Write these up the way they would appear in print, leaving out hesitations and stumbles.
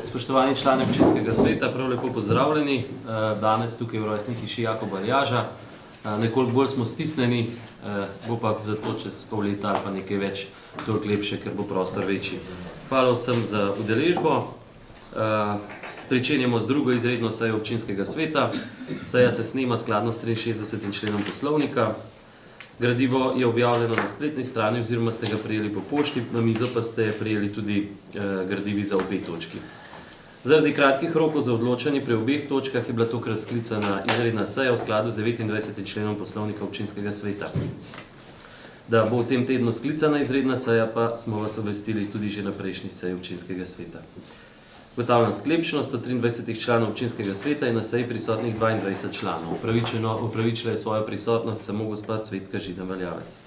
Spoštovani člani občinskega sveta, prav lepo pozdravljeni. Danes tukaj v rojstni hiši Jakoba Aljaža. Nekoliko bolj smo stisnjeni, bo pa zato čez pol leta ali pa nekaj več toliko lepše, ker bo prostor večji. Hvala vsem za udeležbo. Pričenjamo z drugo izredno sejo občinskega sveta. Seja se snema skladno s 63. členom poslovnika. Gradivo je objavljeno na spletni strani oziroma ste ga prijeli po pošti, na mizo pa ste prijeli tudi gradivi za obe točki. Zaradi kratkih rokov za odločanje pri obeh točkah je bila tokrat sklicana izredna seja v skladu z 29. členom poslovnika občinskega sveta. Da bo v tem tednu sklicana izredna seja, pa smo vas obvestili tudi že na prejšnji seji občinskega sveta. Ugotavljam sklepčnost od 23 članov občinskega sveta in na seji prisotnih 22 članov. Upravičila je svojo prisotnost samo gospa Cvetka Židan Valjavec.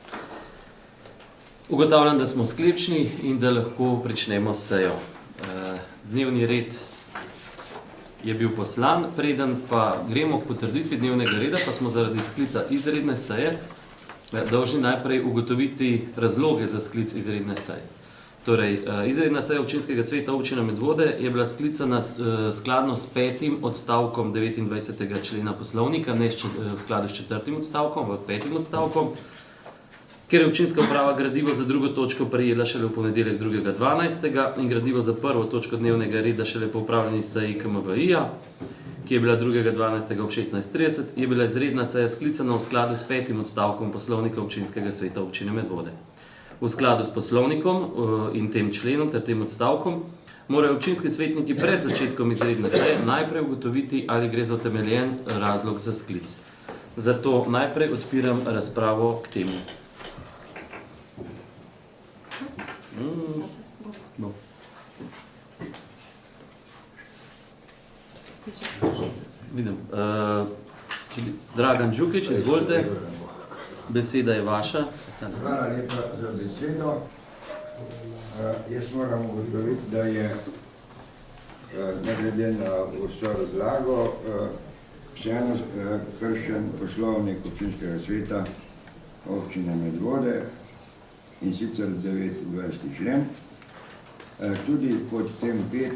Ugotavljam, da smo sklepčni in da lahko pričnemo s sejo. Dnevni red je bil poslan, preden pa gremo k potrditvi dnevnega reda, pa smo zaradi sklica izredne seje dolžni najprej ugotoviti razloge za sklic izredne seje. Torej, izredna seja občinskega sveta občine Medvode je bila sklicana skladno s 5. odstavkom 29. člena poslovnika, ne v skladu s 4. odstavkom, v 5. odstavkom, ker je občinska uprava gradivo za drugo točko prejela šele v ponedeljek 2.12. in gradivo za prvo točko dnevnega reda šele po upravljeni seji KMVI-ja, ki je bila 2.12. ob 16.30, je bila izredna seja sklicana v skladu s 5. odstavkom poslovnika občinskega sveta občine Medvode. V skladu s poslovnikom in tem členom ter tem odstavkom morajo občinski svetniki pred začetkom izredne seje najprej ugotoviti, ali gre za utemeljen razlog za sklic. Zato najprej odpiram razpravo k temu. Vidim. Dragan Đukić, izvolite. Beseda je vaša. Hvala lepa za besedo. Jaz moram ugotoviti, da je ne glede na vso razlago vseeno kršen poslovnik občinskega sveta občine Medvode in sicer 29. člen. Tudi pod tem 5.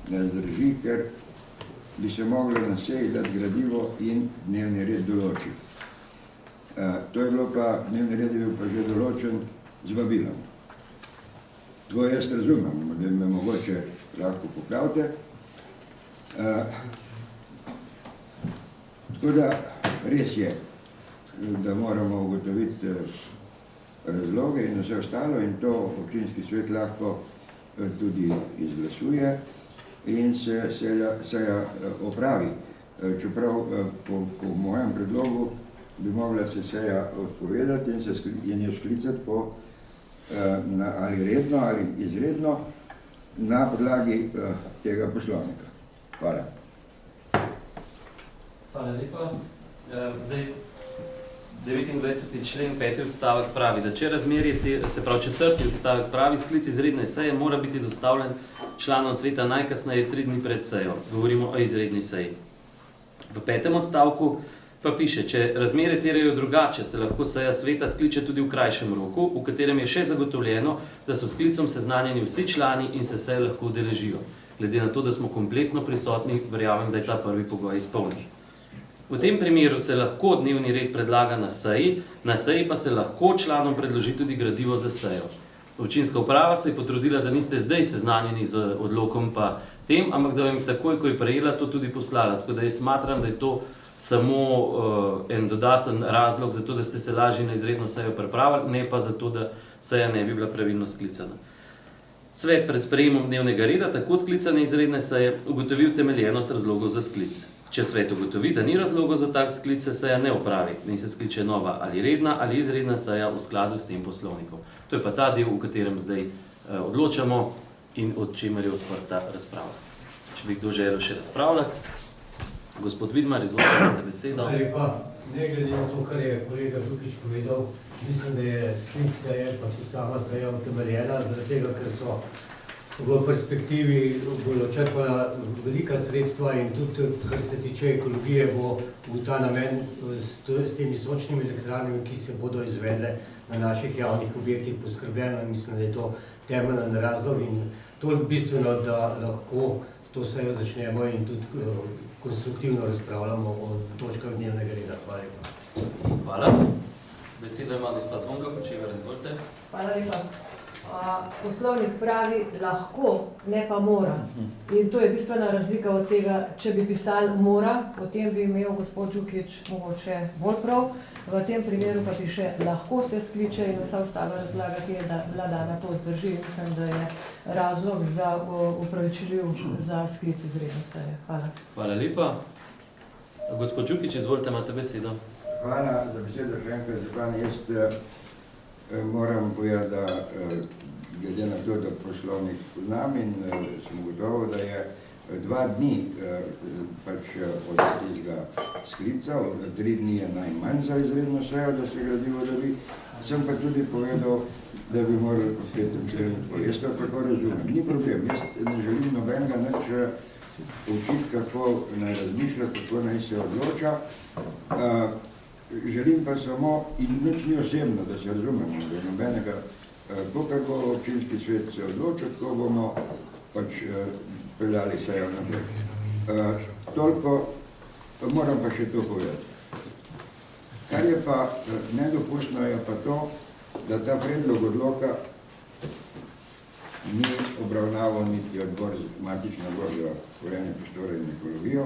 ne zdrži, ker bi se moglo na seji dati gradivo in dnevni red določiti. To je bilo pa, dnevni red je bil pa že določen z vabilom. Tako jaz razumem, da me mogoče lahko popravite. Tako da res je, da moramo ugotoviti razloge in vse ostalo in to občinski svet lahko tudi izglasuje in se seja opravi. Čeprav po mojem predlogu bi mogla se seja odpovedati in jo sklicati ali redno ali izredno na podlagi tega poslovnika. Hvala. Hvala lepa. Zdaj, 29. člen 5. odstavek pravi, da če razmerje, se pravi 4. odstavek pravi, sklic izredne seje mora biti dostavljen članom sveta najkasneje 3 dni pred sejo. Govorimo o izredni seji. V 5. odstavku pa piše, če razmere terjajo drugače, se lahko seja sveta skliče tudi v krajšem roku, v katerem je še zagotovljeno, da so s sklicom seznanjeni vsi člani in se seje lahko udeležijo. Glede na to, da smo kompletno prisotni, verjamem, da je ta prvi pogoj izpolnjen. V tem primeru se lahko dnevni red predlaga na seji pa se lahko članom predloži tudi gradivo za sejo. Občinska uprava se je potrudila, da niste zdaj seznanjeni z odlokom pa tem, ampak da vam takoj, ko je prejela, to tudi poslala. Tako da jaz smatram, da je to samo en dodaten razlog za to, da ste se lažje na izredno sejo pripravili, ne pa zato, da seja ne bi bila pravilno sklicana. Svet pred sprejemom dnevnega reda tako sklicane izredne seje ugotovi utemeljenost razlogov za sklic. Če svet ugotovi, da ni razlogov za tak sklic, se seja ne opravi in se skliče nova ali redna ali izredna seja v skladu s tem poslovnikom. To je pa ta del, v katerem zdaj odločamo in od čemer je odprta razprava. Če bi kdo želel še razpravljati. Gospod Vidmar, izvolite besedo. Hvala lepa. Ne glede na to, kar je kolega Đukić povedal, mislim, da je sklic seje, pa tudi sama seja utemeljena, zaradi tega, ker so v perspektivi bodo črpala velika sredstva in tudi, kar se tiče ekologije, bo v ta namen s temi sončnimi elektrarnami, ki se bodo izvedle na naših javnih objektih, poskrbljeno in mislim, da je to temeljen razlog in toliko bistveno, da lahko to sejo začnemo in tudi konstruktivno razpravljamo o točkah dnevnega reda. Hvala lepa. Hvala. Besedo ima gospa Zvonka Hočevar, izvolite. Hvala lepa. Poslovnik pravi lahko, ne pa mora. In to je bistvena razlika od tega, če bi pisali mora, potem bi imel gospod Žukič mogoče bolj prav. V tem primeru pa piše lahko se skliče in vsa ostala razlaga, ki je bila dana, to zdrži. Mislim, da je razlog za upravičljiv za sklic izredne seje. Hvala. Hvala lepa. Gospod Žukič, izvolite, imate besedo. Hvala za besedo, še enkrat, župan. Jaz moram povedati, da glede na to, da poslovnik poznam in sem gotovo, da je 2 dni pač od tistega sklica, 3 dni je najmanj za izredno sejo, da se gradivo dobi. Sem pa tudi povedal, da bi morali po 5. členu. Jaz to tako razumem. Ni problem, jaz ne želim nobenega nič učiti, kako naj razmišlja, kako naj se odloča. Želim pa samo, in nič ni osebno, da se razumemo, da nobenega, kako občinski svet se odloča, tako bomo pač predali sejo naprej. Toliko, moram pa še to povedati. Kar je pa nedopustno, je pa to, da ta predlog odloka ni obravnaval niti odbor, matični odbor za urejanje prostora in ekologijo,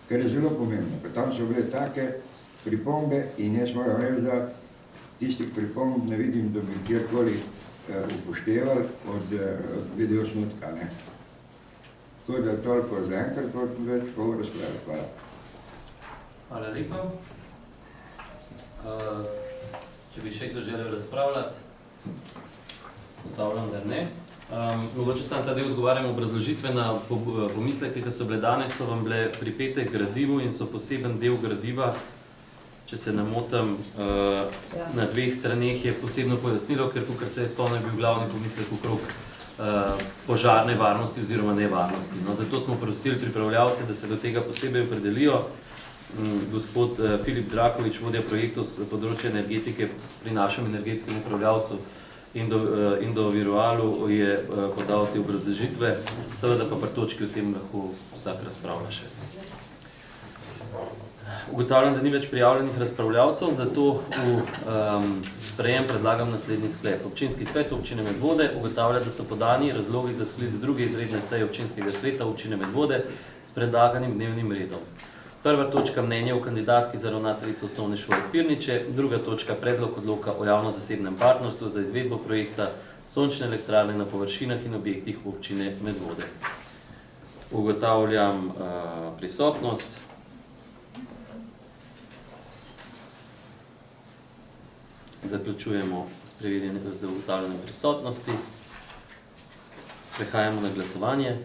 ker je zelo pomembno. Pa tam so bile take pripombe in jaz moram reči, da tistih pripomb ne vidim, da bi kjerkoli upoštevali od glede osnutka. Tako da toliko za enkrat, kot več pa v razpravi. Hvala. Hvala lepa. Če bi še kdo želel razpravljati, ugotavljam, da ne. Mogoče sam ta del odgovarjam obrazložitve na pomisleke, ki so bile danes, so vam bile pripete k gradivu in so poseben del gradiva. Če se ne motim, na 2 straneh je posebno pojasnilo, ker tukaj se je spomnil bil glavni pomislek okrog požarne varnosti oziroma nevarnosti. No, zato smo prosili pripravljavce, da se do tega posebej opredelijo. Gospod Filip Drakovič, vodja projektov z področja energetike pri našem energetskem upravljavcu Indo Virualu, je podal te obrazložitve, seveda pa pri točki o tem lahko vsak razpravlja še. Ugotavljam, da ni več prijavljenih razpravljavcev, zato v sprejem predlagam naslednji sklep. Občinski svet občine Medvode ugotavlja, da so podani razlogi za sklic 2. izredne seje občinskega sveta občine Medvode s predlaganim dnevnim redom. Prva točka mnenje o kandidatki za ravnateljico osnovne šole Pirniče, druga točka predlog odloka o javno-zasebnem partnerstvu za izvedbo projekta sončne elektrarne na površinah in objektih občine Medvode. Ugotavljam prisotnost. Zaključujemo z ugotavljanjem prisotnosti. Prehajamo na glasovanje.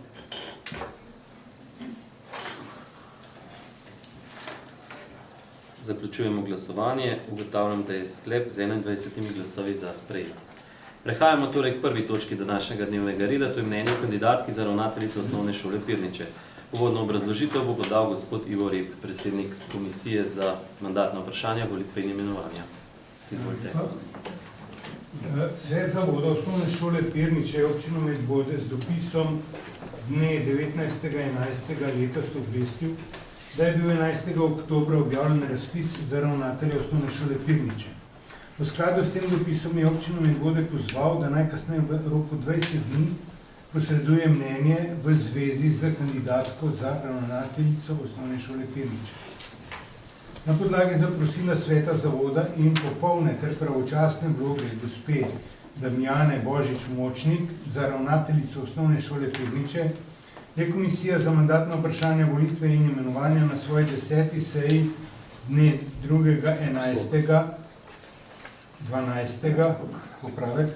Zaključujemo glasovanje. Ugotavljam, da je sklep z 21 glasovi za sprejet. Prehajamo torej k prvi točki današnjega dnevnega reda, to je mnenje o kandidatki za ravnateljico osnovne šole Pirniče. Uvodno obrazložitev bo podal gospod Ivo Rep, predsednik komisije za mandatna vprašanja, volitve in imenovanja. Izvolite. Svet zavoda osnovne šole Pirniče občino Medvode z dopisom dne 19.11. letos obvestil, da je bil 11. oktobra objavljen razpis za ravnatelja osnovne šole Pirniče. V skladu s tem dopisom je občino Medvode pozval, da najkasneje v roku 20 dni posreduje mnenje v zvezi z kandidatko za ravnateljico osnovne šole Pirniče. Na podlagi zaprosila sveta zavoda in popolne ter pravočasne vloge gospe Damjane Božič-Močnik za ravnateljico osnovne šole Pirniče je komisija za mandatna vprašanja, volitve in imenovanja na svoji 10. seji dne 2.11. popravek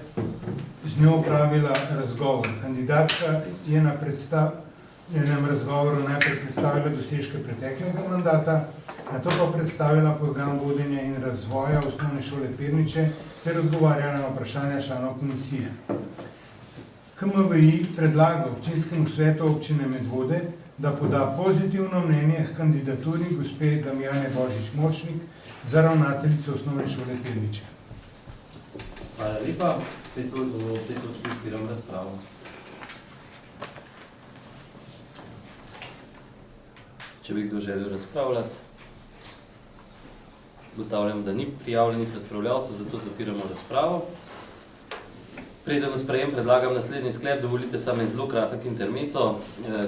z njo opravila razgovor. Kandidatka je na predstavljenem razgovoru najprej predstavila dosežke preteklega mandata, nato pa predstavila program vodenja in razvoja osnovne šole Pirniče ter odgovarjala na vprašanja članov komisije. KMVI predlaga občinskemu svetu občine Medvode, da poda pozitivno mnenje k kandidaturi gospe Damjane Božič-Močnik za ravnateljico osnovne šole Pirniče. Hvala lepa. V tej točki odpiram razpravo. Če bi kdo želel razpravljati, ugotavljam, da ni prijavljenih razpravljavcev, zato zapiramo razpravo. Preden v sprejem predlagam naslednji sklep, dovolite samo en zelo kratek intermeco.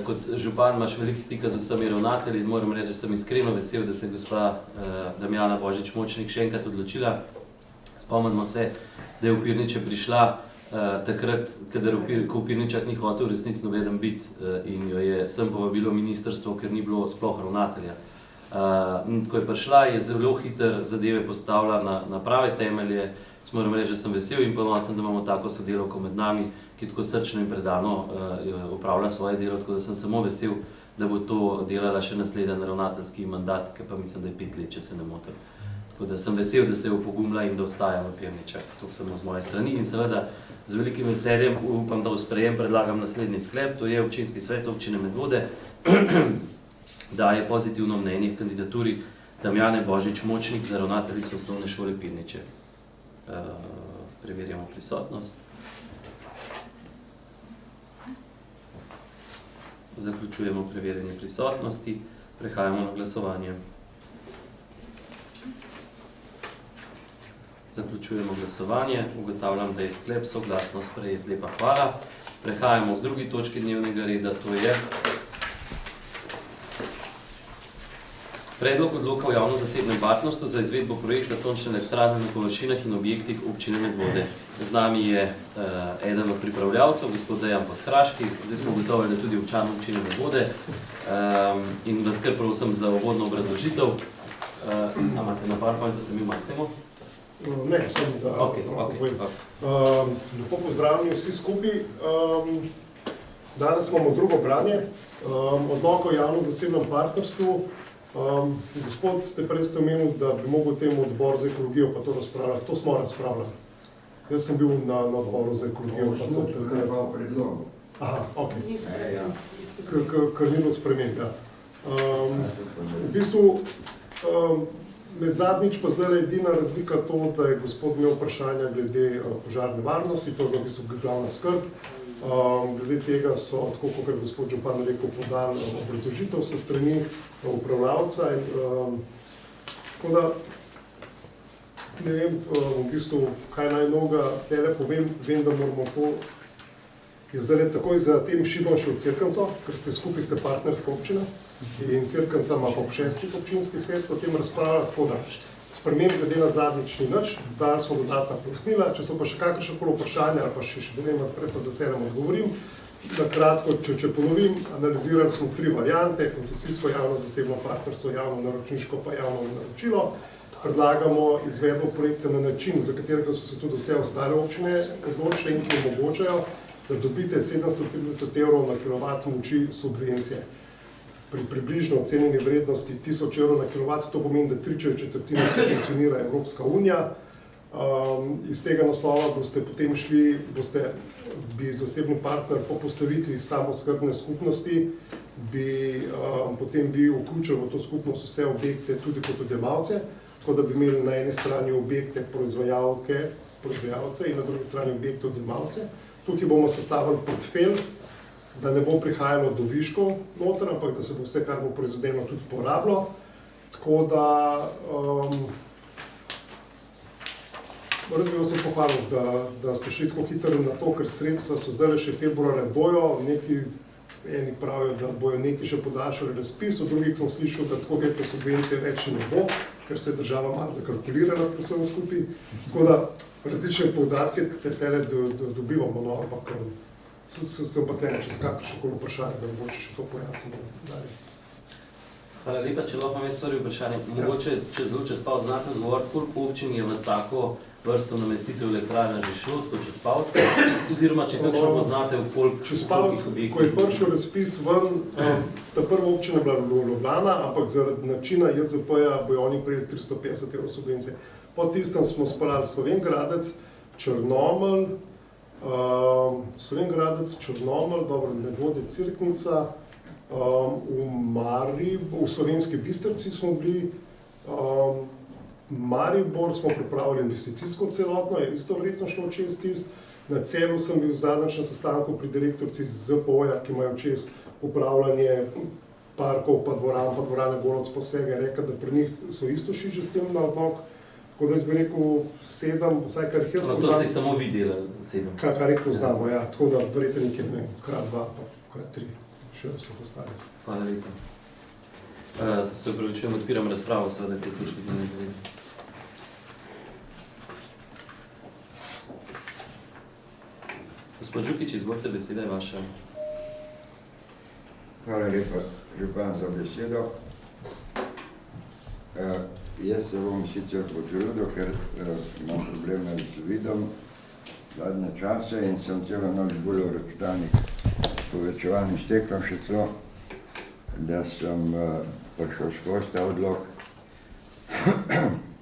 Kot župan imaš veliko stika z vsemi ravnatelji in moram reči, da sem iskreno vesel, da se je gospa Damjana Božič-Močnik še enkrat odločila. Spomnimo se, da je v Pirniče prišla takrat, ko v Pirničah ni hotel v resnici nobeden biti in jo je sem povabilo ministrstvo, ker ni bilo sploh ravnatelja. Ko je prišla, je zelo hitro zadeve postavila na prave temelje. Moram reči, da sem vesel in ponosen, da imamo tako sodelavko med nami, ki tako srčno in predano upravlja svoje delo, tako da sem samo vesel, da bo to delala še naslednji ravnateljski mandat, ki pa mislim, da je 5 let, če se ne motim. Tako da sem vesel, da se je opogumila in da ostaja v Pirničah. To samo z moje strani in seveda z velikim veseljem upam, da v sprejem predlagam naslednji sklep, to je občinski svet občine Medvode, daje pozitivno mnenje k kandidaturi Damjane Božič-Močnik za ravnateljico osnovne šole Pirniče. Preverjamo prisotnost. Zaključujemo preverjanje prisotnosti. Prehajamo na glasovanje. Zaključujemo glasovanje. Ugotavljam, da je sklep soglasno sprejet. Lepa hvala. Prehajamo v drugi točki dnevnega reda, to je Predlog odloka o javno-zasebnem partnerstvu za izvedbo projekta sončne elektrarne na površinah in objektih občine Medvode. Z nami je eden od pripravljavcev, gospod Dejan Podkraški, zdaj smo ugotovili, da tudi občan občine Medvode in vas kar prosim za uvodno obrazložitev. Imate na PowerPointu, se mi umaknemo? Ne, sem da. Lepo pozdravljeni vsi skupaj. Danes imamo drugo branje odloka o javno-zasebnem partnerstvu. Gospod, prej ste omenili, da bi mogel temu odbor za ekologijo pa to razpravljati. To smo razpravljali. Jaz sem bil na odboru za ekologijo. To je pa v predlogu. Aha, ok. Kar ni bilo sprememb, ja. V bistvu, med zadnjič pa zdaj je edina razlika to, da je gospod imel vprašanja glede požarne varnosti, to je v bistvu glavna skrb. Glede tega so, tako kot je gospod župan rekel, podali obrazložitev s strani upravljavca. Tako da, ne vem, v bistvu, kaj naj mnoga tele povem, vem, da moramo to, je zdaj takoj za tem šibom še v Cerknico, ker skupaj ste partnerska občina in Cerknica ima pa 6. občinski svet, potem razpravlja tako da. Sprememb glede na zadnjič ni nič, dali smo dodatna pojasnila, če so pa še kakršnekoli vprašanja ali pa še ne vem, prej pa z veseljem odgovorim. Na kratko, če ponovim, analizirali smo 3 variante, koncesijsko javno-zasebno partnerstvo, javno naročniško pa javno naročilo. Predlagamo izvedbo projekta na način, za katerega so se tudi vse ostale občine odločile in ki omogočajo, da dobite 730 € na kilovat moči subvencije. Pri približno ocenjeni vrednosti 1000 € na kilovat, to pomeni, da 3/4 subvencionira Evropska unija. Iz tega naslova boste potem šli, bi zasebni partner po postavitvi samoskrbne skupnosti, bi potem vi vključili v to skupnost vse objekte tudi kot odjemalce, tako da bi imeli na eni strani objekte proizvajalce in na drugi strani objekte odjemalce. Tukaj bomo sestavili portfelj, da ne bo prihajalo do viškov noter, ampak da se bo vse, kar bo proizvedeno, tudi porabilo. Tako da, rad bi vas pohvalil, da ste šli tako hitro na to, ker sredstva so zdaj še februarja bojo, eni pravijo, da bojo neki še podaljšali razpis, od drugih sem slišal, da tako hitro subvencije več ne bo, ker se je država malo zakalkulirala pri vsem skupaj. Tako da, različne podatke tele dobivamo, no, ampak sem pa tlene, če so kakršnekoli vprašanje, da bo še to pojasnilo dalje. Hvala lepa, če lahko jaz prvi vprašanje. Mogoče, če zelo čez pal znate odgovoriti, koliko občin je v tako vrsto namestitev elektrarna že šlo, tako čez palce, oziroma če kakšno poznate v kolikih objektih? Ko je prišel razpis ven, ta prva občina je bila Ljubljana, ampak zaradi načina JZP-ja bojo oni prejeli 350 € subvencije. Po tistem smo speljali Slovenj Gradec, Črnomelj, Slovenj Gradec, Črnomelj, dobro, Medvode, Cerknica, v Slovenski Bistrici smo bili, Maribor smo pripravili investicijsko celotno, je isto verjetno šlo čez tist. Na Celju sem bil zadnjič na sestanku pri direktorci ZPO-ja, ki imajo čez upravljanje parkov, pa dvorane Gorovc posega, je rekel, da pri njih so isto šiže s tem na odnog. Tako da jaz bi rekel 7, vsaj kar jih jaz poznam. To ste jih samo videli, 7. Kar jih poznamo, ja. Tako da verjetno nekje, ne, krat 2, pa krat 3, še so postali. Hvala lepa. Se upravičujem, odpiram razpravo, seveda, te točke dnevnega reda. Gospod Žukič, izvolite, beseda je vaša. Hvala lepa, župan, za besedo. Jaz se bom sicer potrudil, ker imam probleme z vidom zadnje čase in sem celo noč bolj v računalnik povečevalnim steklom še celo, da sem prišel skozi ta odlok.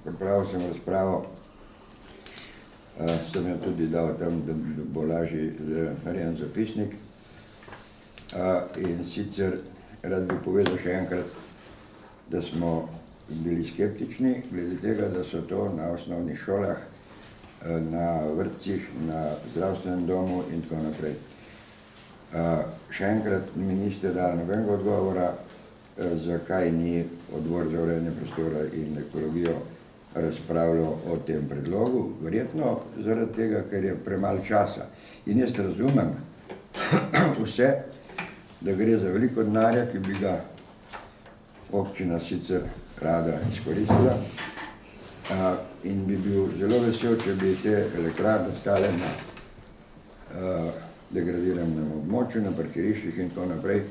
Pripravil sem razpravo, sem jo tudi dal tam, da bo lažje narejen zapisnik. In sicer rad bi povedal še enkrat, da smo bili skeptični glede tega, da so to na osnovnih šolah, na vrtcih, na zdravstvenem domu in tako naprej. Še enkrat mi niste dali nobenega odgovora, zakaj ni odbor za urejanje prostora in ekologijo razpravljal o tem predlogu. Verjetno zaradi tega, ker je premalo časa. In jaz razumem vse, da gre za veliko denarja, ki bi ga občina sicer rada izkoristila, in bi bil zelo vesel, če bi te elektrarne stale na degradiranem območju, na parkiriščih in tako naprej,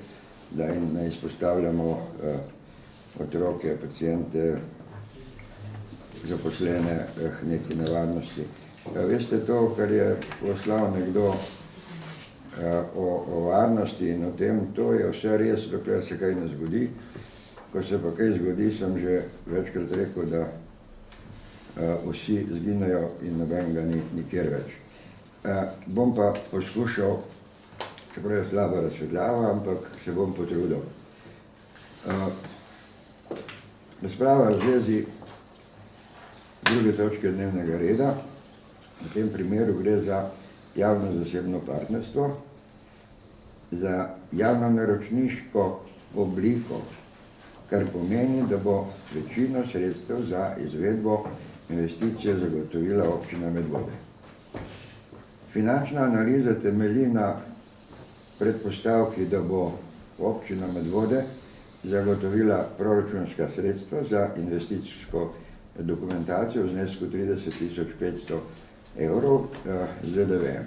da jim ne izpostavljamo otroke, paciente, zaposlene neki nevarnosti. Veste to, kar je poslal nekdo o varnosti in o tem, to je vse res, dokler se kaj ne zgodi. Ko se pa kaj zgodi, sem že večkrat rekel, da vsi zginejo in nobenega ni nikjer več. Bom pa poskušal, čeprav je slaba razsvetljava, ampak se bom potrudil. Razprava v zvezi druge točke dnevnega reda. V tem primeru gre za javno-zasebno partnerstvo, za javno-naročniško obliko, kar pomeni, da bo večino sredstev za izvedbo investicije zagotovila občina Medvode. Finančna analiza temelji na predpostavki, da bo občina Medvode zagotovila proračunska sredstva za investicijsko dokumentacijo v znesku 30.500 evrov z DDV-jem.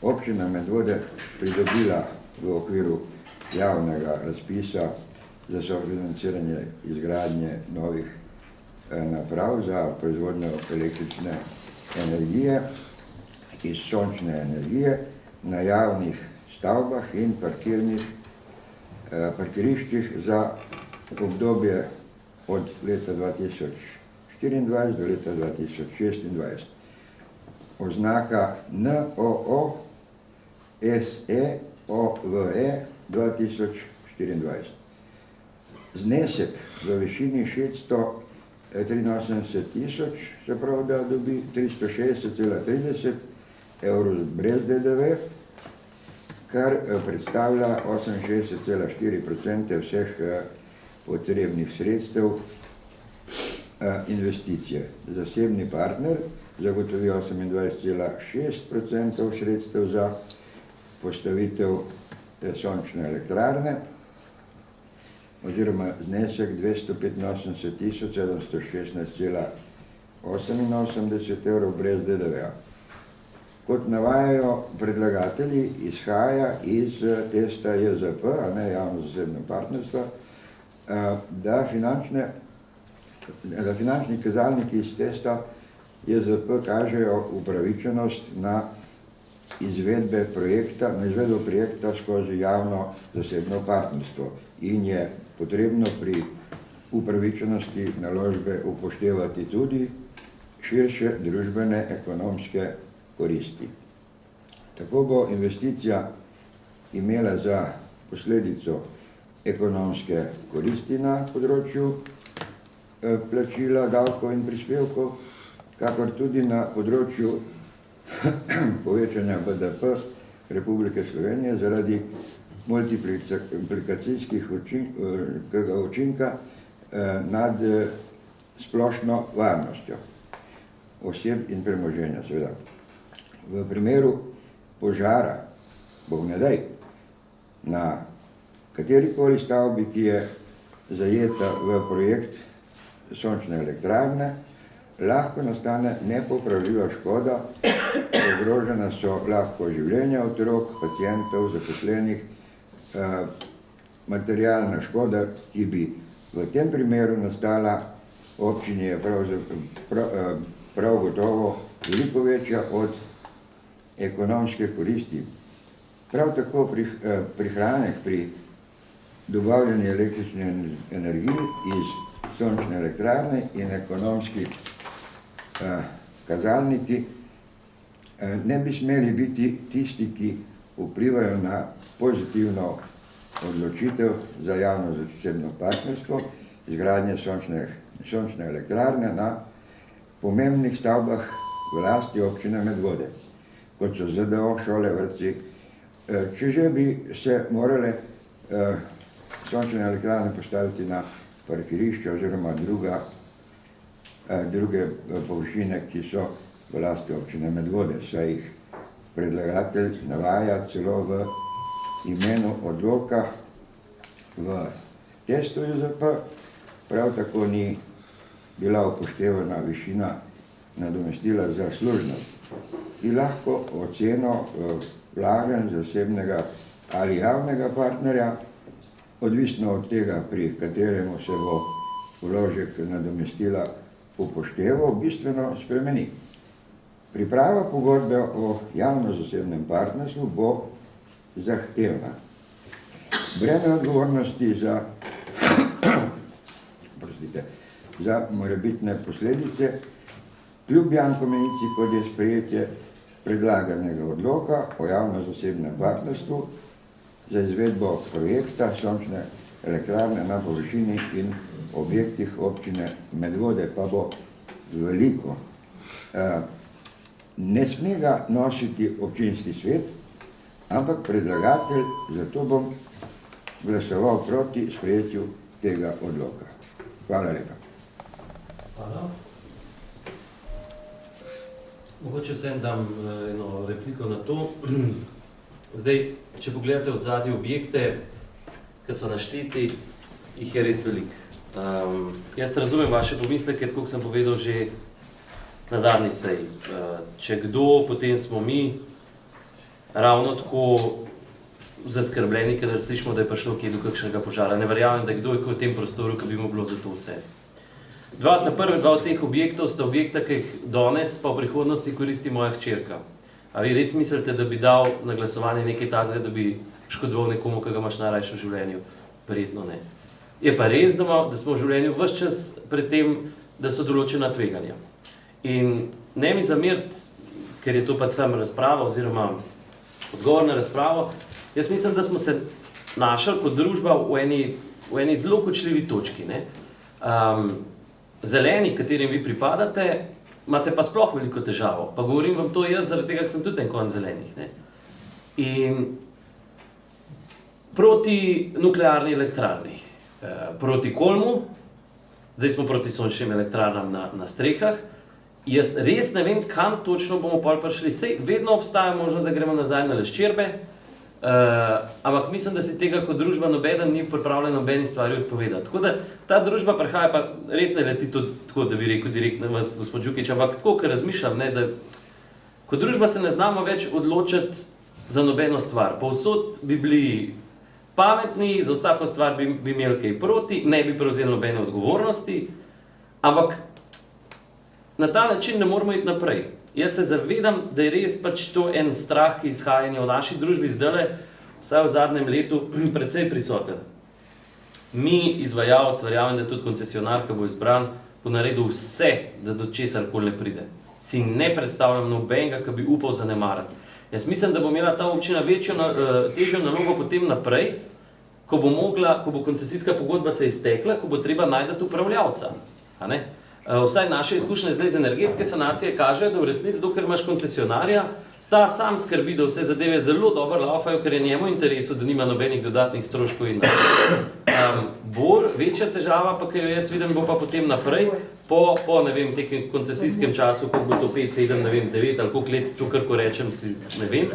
Občina Medvode pridobila v okviru javnega razpisa za sofinanciranje izgradnje novih naprav za proizvodnjo električne energije iz sončne energije na javnih stavbah in parkiriščih za obdobje od leta 2024 do leta 2026. Oznaka NOO SE OVE 2024. Znesek v višini 683 tisoč, se pravi, da dobi 360,30 evrov brez DDV, kar predstavlja 68,4% vseh potrebnih sredstev investicije. Zasebni partner zagotovi 28,6% sredstev za postavitev sončne elektrarne, oziroma znesek 285.716,88 evrov brez DDV-ja. Kot navajajo predlagatelji, izhaja iz testa JZP, a ne javno-zasebno partnerstvo, da finančni kazalniki iz testa JZP kažejo upravičenost na izvedbo projekta skozi javno-zasebno partnerstvo in je potrebno pri upravičenosti naložbe upoštevati tudi širše družbene ekonomske koristi. Tako bo investicija imela za posledico ekonomske koristi na področju plačila davkov in prispevkov, kakor tudi na področju povečanja BDP Republike Slovenije zaradi multiplikacijskega učinka nad splošno varnostjo oseb in premoženja, seveda. V primeru požara, bog ne daj, na katerikoli stavbi, ki je zajeta v projekt sončne elektrarne, lahko nastane nepopravljiva škoda, ogrožena so lahko življenja otrok, pacientov, zaposlenih, materialna škoda, ki bi v tem primeru nastala občini, je prav gotovo veliko večja od ekonomske koristi. Prav tako prihranek pri dobavljanju električne energije iz sončne elektrarne in ekonomski kazalniki ne bi smeli biti tisti, ki vplivajo na pozitivno odločitev za javno-zasebno partnerstvo izgradnje sončne elektrarne na pomembnih stavbah v lasti občine Medvode, kot so ZDO, šole, vrtci. Če že bi se morale sončne elektrarne postaviti na parkirišče oziroma druge površine, ki so v lasti občine Medvode, saj jih predlagatelj navaja celo v imenu odloka v testu IZP, prav tako ni bila upoštevana višina nadomestila za služnost, ki lahko oceno vlaganj zasebnega ali javnega partnerja, odvisno od tega, pri kateremu se bo vložek nadomestila upošteval, bistveno spremeni. Priprava pogodbe o javno-zasebnem partnerstvu bo zahtevna. Breme odgovornosti za morebitne posledice, kljub bianko menici, kot je sprejetje predlaganega odloka o javno-zasebnem partnerstvu za izvedbo projekta sončne elektrarne na površini in objektih občine Medvode, pa bo veliko. Ne sme ga nositi občinski svet, ampak predlagatelj, zato bom glasoval proti sprejetju tega odloka. Hvala lepa. Hvala. Mogoče vsem dam eno repliko na to. Zdaj, če pogledate od zadnje objekte, ki so našteti, jih je res veliko. Jaz razumem vaše pomisleke, kot sem povedal že na zadnji seji. Če kdo, potem smo mi ravno tako zaskrbljeni, kadar slišimo, da je prišlo kje do kakšnega požara. Ne verjamem, da kdo je v tem prostoru, ki bi mu bilo za to vse. Prva dva od teh objektov sta objekta, ki jih danes pa v prihodnosti koristi moja hčerka. A vi res mislite, da bi dal na glasovanje nekaj tazga, da bi škodoval nekomu, ki ga imaš najrajše v življenju? Verjetno ne. Je pa res, da smo v življenju ves čas pred tem, da so določena tveganja. In ne mi zameriti, ker je to pač samo razprava oziroma odgovor na razpravo, jaz mislim, da smo se našli kot družba v eni zelo kočljivi točki. Zeleni, katerim vi pripadate, imate pa sploh veliko težavo. Pa govorim vam to jaz, zaradi tega, ker sem tudi en konj zelenih. In proti nuklearni elektrarni, proti Kolmu, zdaj smo proti sončnim elektrarnam na strehah. Jaz res ne vem, kam točno bomo pol prišli. Sej vedno obstaja možnost, da gremo nazaj na Leščerbe, ampak mislim, da si tega kot družba nobeden ni pripravljen nobeni stvari odpovedati. Tako da ta družba prihaja, pa res ne leti to tako, da bi rekel direktno vas, gospod Đukić, ampak tako, ker razmišljam, da kot družba se ne znamo več odločiti za nobeno stvar. Povsod bi bili pametni, za vsako stvar bi imeli kaj proti, ne bi prevzeli nobene odgovornosti, ampak na ta način ne moramo iti naprej. Jaz se zavedam, da je res pač to en strah, ki izhaja v naši družbi zdajle, vsaj v zadnjem letu, precej prisoten. Mi, izvajalec, verjamem, da tudi koncesionar, ki bo izbran, bo naredil vse, da do česarkoli ne pride. Si ne predstavljam nobenega, ki bi upal zanemariti. Jaz mislim, da bo imela ta občina težjo nalogo potem naprej, ko bo koncesijska pogodba se iztekla, ko bo treba najti upravljavca. A ne? Vsaj naše izkušnje zdaj z energetske sanacije kažejo, da v resnici, dokler imaš koncesionarja, ta sam skrbi, da vse zadeve zelo dobro laufajo, ker je njemu interesu, da nima nobenih dodatnih stroškov in bolj večja težava, pa ki jo jaz vidim, bo pa potem naprej, po ne vem, tekem koncesijskem času, koliko bo to 5, 7, ne vem, 9 ali koliko let, to kar rečem, ne vem.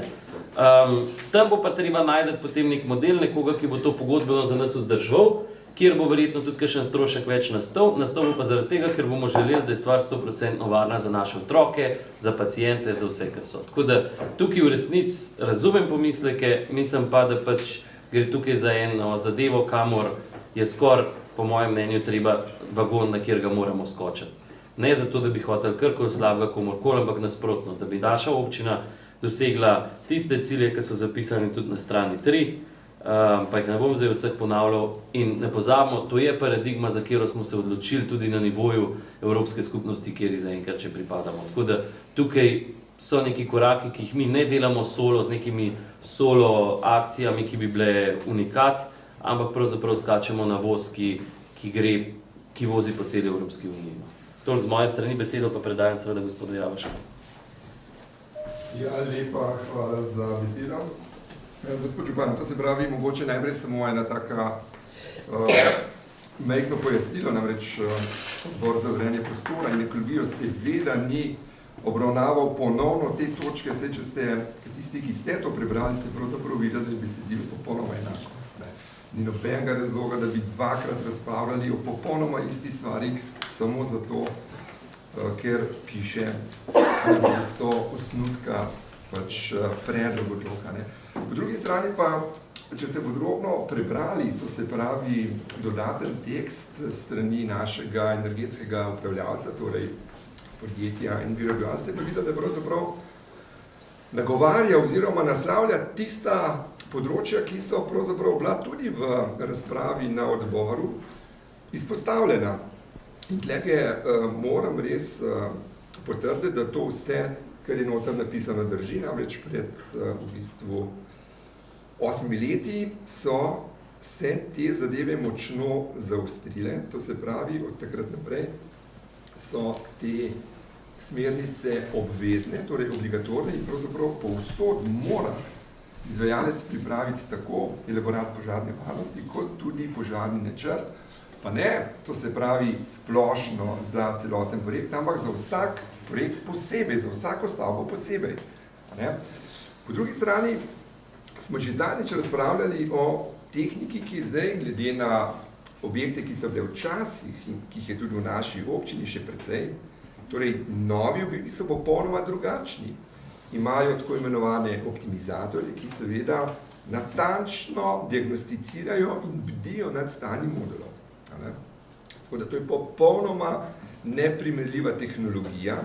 Tam bo pa treba najti potem nek model, nekoga, ki bo to pogodbeno za nas vzdržal, kjer bo verjetno tudi kakšen strošek več nastal bo pa zaradi tega, ker bomo želeli, da je stvar 100% varna za naše otroke, za paciente, za vse, kar so. Tako da tukaj v resnici razumem pomisleke, mislim pa, da pač gre tukaj za eno zadevo, kamor je skoraj, po mojem mnenju, treba vagon, na kjer ga moramo skočiti. Ne zato, da bi hoteli karkoli slabega komorkoli, ampak nasprotno, da bi naša občina dosegla tiste cilje, ki so zapisani tudi na strani 3, pa jih ne bom zdaj vseh ponavljal in ne pozabimo, to je paradigma, za katero smo se odločili tudi na nivoju Evropske skupnosti, kjer zaenkrat še pripadamo. Tako da tukaj so neki koraki, ki jih mi ne delamo solo, z nekimi solo akcijami, ki bi bile unikat, ampak pravzaprav skačemo na voz, ki vozi po celi Evropski uniji. Toliko z moje strani, besedo pa predajam seveda gospodu Javašu. Ja, lepa, hvala za besedo. Gospod župan, to se pravi mogoče najprej samo ena taka majhno pojasnilo, namreč Odbor za urejanje prostora in ekologijo seveda ni obravnaval ponovno te točke, saj če ste tisti, ki ste to prebrali, ste pravzaprav videli, da je besedilo popolnoma enako. Ni nobenega razloga, da bi dvakrat razpravljali o popolnoma isti stvari, samo zato, ker piše mesto osnutka pač predlog odloka. Po drugi strani pa, če ste podrobno prebrali, to se pravi dodaten tekst strani našega energetskega upravljavca, torej podjetja Envirogas, ste pa videli, da pravzaprav nagovarja oziroma naslavlja tista področja, ki so pravzaprav bila tudi v razpravi na odboru izpostavljena. In tleke moram res potrditi, da to vse, kar je noter napisano, drži, namreč pred v bistvu 8 leti so se te zadeve močno zaostrile, to se pravi, od takrat naprej so te smernice obvezne, torej obligatorne in pravzaprav povsod mora izvajalec pripraviti tako elaborat požarne varnosti, kot tudi požarni načrt, pa ne, to se pravi splošno za celoten projekt, ampak za vsak projekt posebej, za vsako stavbo posebej. Po drugi strani smo že zadnjič razpravljali o tehniki, ki zdaj, glede na objekte, ki so bile včasih in ki jih je tudi v naši občini še precej, torej novi objekti so popolnoma drugačni. Imajo tako imenovane optimizatorje, ki seveda natančno diagnosticirajo in bdijo nad stanjem modulov. Tako da to je popolnoma neprimerljiva tehnologija.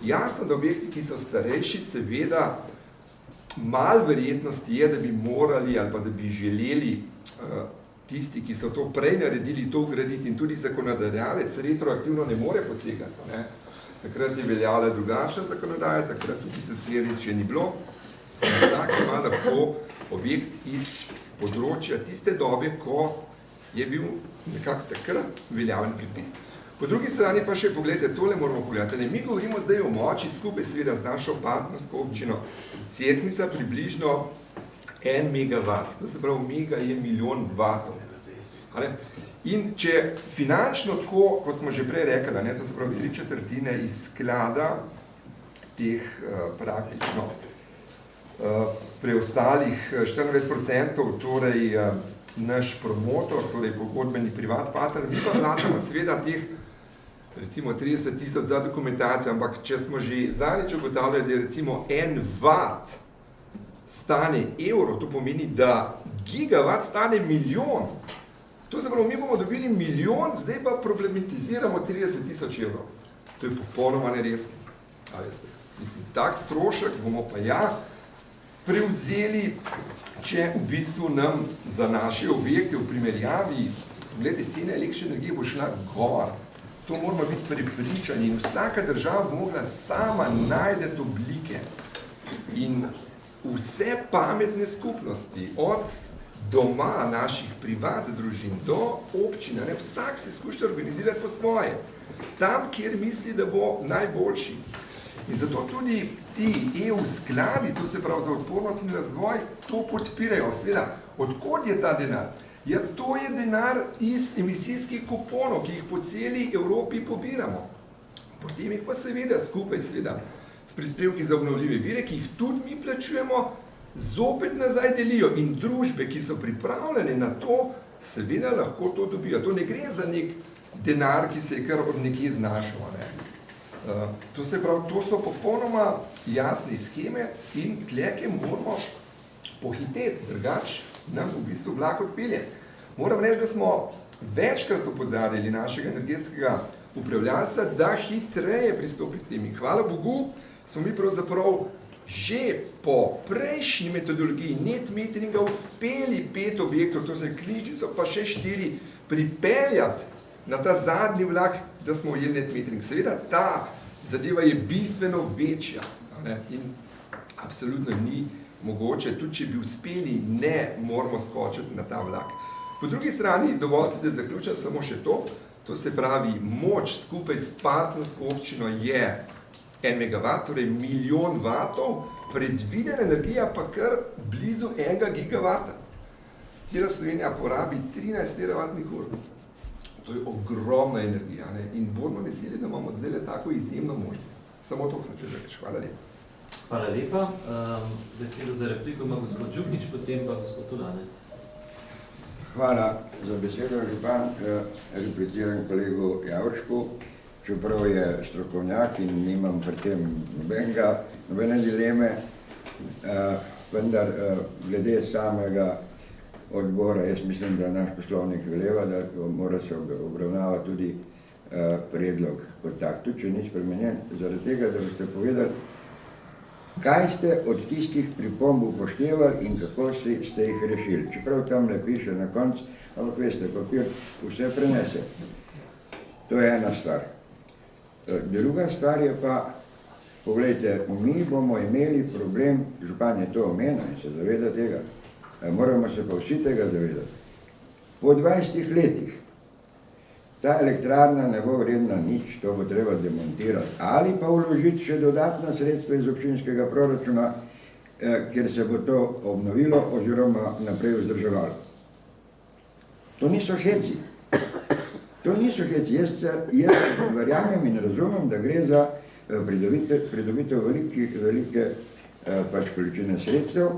Jasno, da objekti, ki so starejši, seveda malo verjetnosti je, da bi morali ali pa da bi želeli tisti, ki so to prej naredili, to ugraditi in tudi zakonodajalec retroaktivno ne more posegati. Takrat je veljala drugačna zakonodaja, takrat tudi se smernic še ni bilo. Vsak ima lahko objekt iz področja tiste dobe, ko je bil nekako takrat veljaven predpis. Po drugi strani pa še pogledajte, tole moramo pogledati. Mi govorimo zdaj o moči skupaj seveda z našo partnersko občino Cerknica približno 1 megawatt. To se pravi, mega je milijon vatov. In če finančno tako, kot smo že prej rekli, to se pravi 3/4 iz sklada teh praktično preostalih 24%, torej naš promotor, torej pogodbeni privat pater, mi pa plačamo seveda teh recimo 30 000 za dokumentacijo, ampak če smo že zadnjič ugotavljali, da je recimo 1 watt stane evro, to pomeni, da gigawatt stane milijon. To se pravi, mi bomo dobili milijon, zdaj pa problematiziramo 30 000 evrov. To je popolnoma neresno. Mislim, tak strošek bomo pa prevzeli, če v bistvu nam za naše objekte v primerjavi, gledajte, cena električne energije bo šla gor. To moramo biti prepričani in vsaka država bo mogla sama najti oblike. In vse pametne skupnosti, od doma naših privat družin do občine, ne, vsak se skuša organizirati po svoje, tam, kjer misli, da bo najboljši. In zato tudi ti EU skladi, to se pravi za odpornost in razvoj, to podpirajo. Seveda, odkot je ta denar? Ja, to je denar iz emisijskih kuponov, ki jih po celi Evropi pobiramo. Potem jih pa seveda skupaj s prispevki za obnovljive vire, ki jih tudi mi plačujemo, zopet nazaj delijo in družbe, ki so pripravljene na to, seveda lahko to dobijo. To ne gre za nek denar, ki se je kar od nekje znašel. Ne? To se pravi, to so popolnoma jasne sheme in tleke moramo pohiteti, drugače nam v bistvu vlak odpelje. Moram reči, da smo večkrat opozarjali našega energetskega upravljalca, da hitreje pristopi k temi. Hvala Bogu, smo mi pravzaprav že po prejšnji metodologiji net meteringa uspeli 5 objektov, to se Križnico pa še 4, pripeljati na ta zadnji vlak, da smo ujeli net metering. Seveda ta zadeva je bistveno večja, ne? In absolutno ni mogoče, tudi če bi uspeli, ne moramo skočiti na ta vlak. Po drugi strani, dovolite, da zaključam samo še to se pravi, moč skupaj s partnersko občino je 1 megawatt, torej 1 milijon vatov, predvidena energija pa kar blizu 1 gigavata. Cela Slovenija porabi 13 teravatnih ur. To je ogromna energija, ne? In bodimo veseli, da imamo zdaj tako izjemno možnost. Samo to sem če reči. Hvala lepa. Hvala lepa. Besedo za repliko ima gospod Đukić, potem pa gospod Ulanec. Hvala za besedo, župan. Repliciram kolegu Javoršku, čeprav je strokovnjak in nimam pri tem nobene dileme, vendar glede samega odbora, jaz mislim, da naš poslovnik veleva, da mora se obravnavati tudi predlog kot tak, tudi če ni spremenjen, zaradi tega, da boste povedali, kaj ste od tistih pripomb upoštevali in kako ste jih rešili. Čeprav tam ne piše na koncu, ampak veste, papir vse prenese. To je ena stvar. Druga stvar je pa, pogledajte, mi bomo imeli problem, župan je to omenil in se zaveda tega, moramo se pa vsi tega zavedati. Po 20 letih ta elektrarna ne bo vredna nič, to bo treba demontirati ali pa vložiti še dodatna sredstva iz občinskega proračuna, ker se bo to obnovilo oziroma naprej vzdrževalo. To niso heci. To niso heci. Jaz verjamem in razumem, da gre za pridobitev velike pač količine sredstev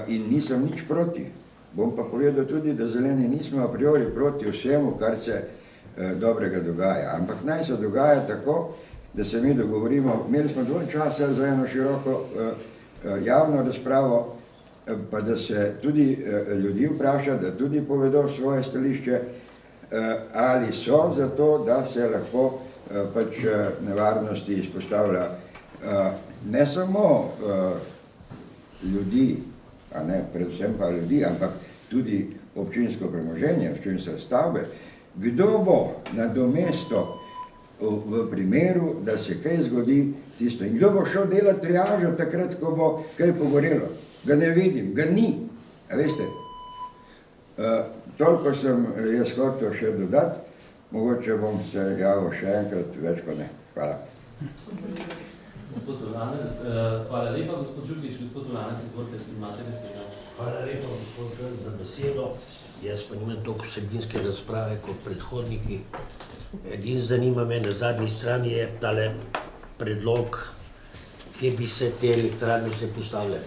in nisem nič proti. Bom pa povedal tudi, da zeleni nismo a priori proti vsemu, kar se dobrega dogaja. Ampak naj se dogaja tako, da se mi dogovorimo. Imeli smo dovolj časa za eno široko javno razpravo, pa da se tudi ljudi vpraša, da tudi povedo svoje stališče, ali so za to, da se lahko pač nevarnosti izpostavlja ne samo ljudi, a ne, predvsem pa ljudi, ampak tudi občinsko premoženje, občinske stavbe. Kdo bo nadomesto v primeru, da se kaj zgodi tisto? In kdo bo šel delati triažo takrat, ko bo kaj pogorelo? Ga ne vidim, ga ni. A veste? Toliko sem jaz hotel še dodati, mogoče bom se javil še enkrat, več pa ne. Hvala. Gospod Ulanec, hvala lepa, gospod Đukić, gospod Ulanec, izvolite, imate besedo. Hvala lepa, gospod Grm, za besedo. Jaz pa nimam toliko vsebinske razprave kot predhodniki. Edin zanima me, na zadnji strani je tale predlog, kje bi se te elektrarne vse postavile.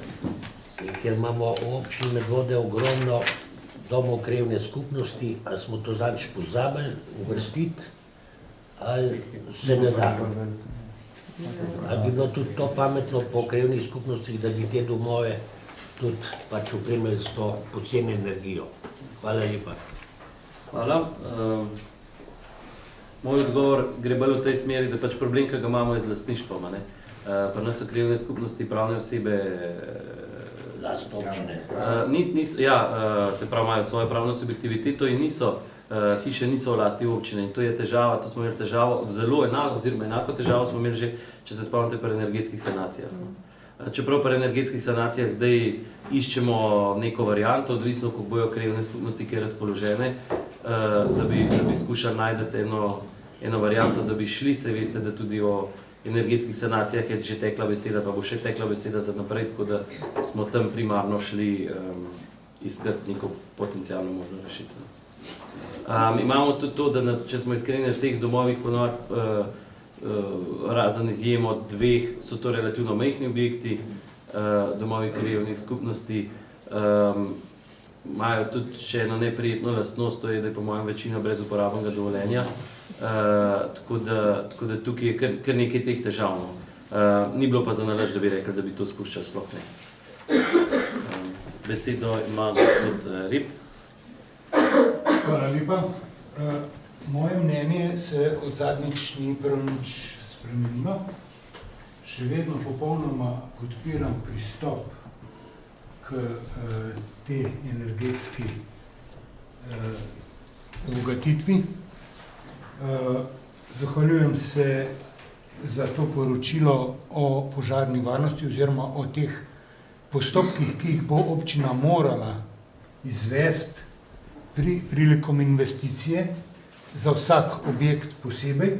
In ker imamo v občini Medvode ogromno domov krajevne skupnosti, ali smo to zadnjič pozabili uvrstiti, ali se ne da. Ali bi bilo tudi to pametno po krajevnih skupnostih, da bi te domove tudi pač opremili s to poceni energijo. Hvala lepa. Hvala. Moj odgovor gre bolj v tej smeri, da pač problem, ki ga imamo, je z lastništvom. Pri nas so krajevne skupnosti, pravne osebe, Last občine. Se pravi, imajo svojo pravno subjektiviteto in hiše niso v lasti občine in to je težava, to smo imeli težavo, zelo enako, oziroma enako težavo smo imeli že, če se spomnite, pri energetskih sanacijah. Čeprav pri energetskih sanacijah zdaj iščemo neko varianto, odvisno, kako bojo krajevne skupnosti kje razpoložene, da bi skušali najti eno varianto, da bi šli. Saj veste, da tudi o energetskih sanacijah je že tekla beseda, pa bo še tekla beseda za naprej, tako da smo tam primarno šli iskati neko potencijalno možno rešitev. Imamo tudi to, da če smo iskreni, na teh domovih ponovadi razen izjemo 2 so to relativno majhni objekti, domovi krajevnih skupnosti, imajo tudi še eno neprijetno lastnost, to je, da je po mojem večina brez uporabnega dovoljenja, tako da tukaj je kar nekaj teh težav. Ni bilo pa za nalašč, da bi rekli, da bi to spuščali sploh ne. Besedo ima gospod Rep. Hvala lepa. Moje mnenje se od zadnjič ni prav nič spremenilo. Še vedno popolnoma podpiram pristop k tej energetski obogatitvi. Zahvaljujem se za to poročilo o požarni varnosti oziroma o teh postopkih, ki jih bo občina morala izvesti prilikom investicije za vsak objekt posebej.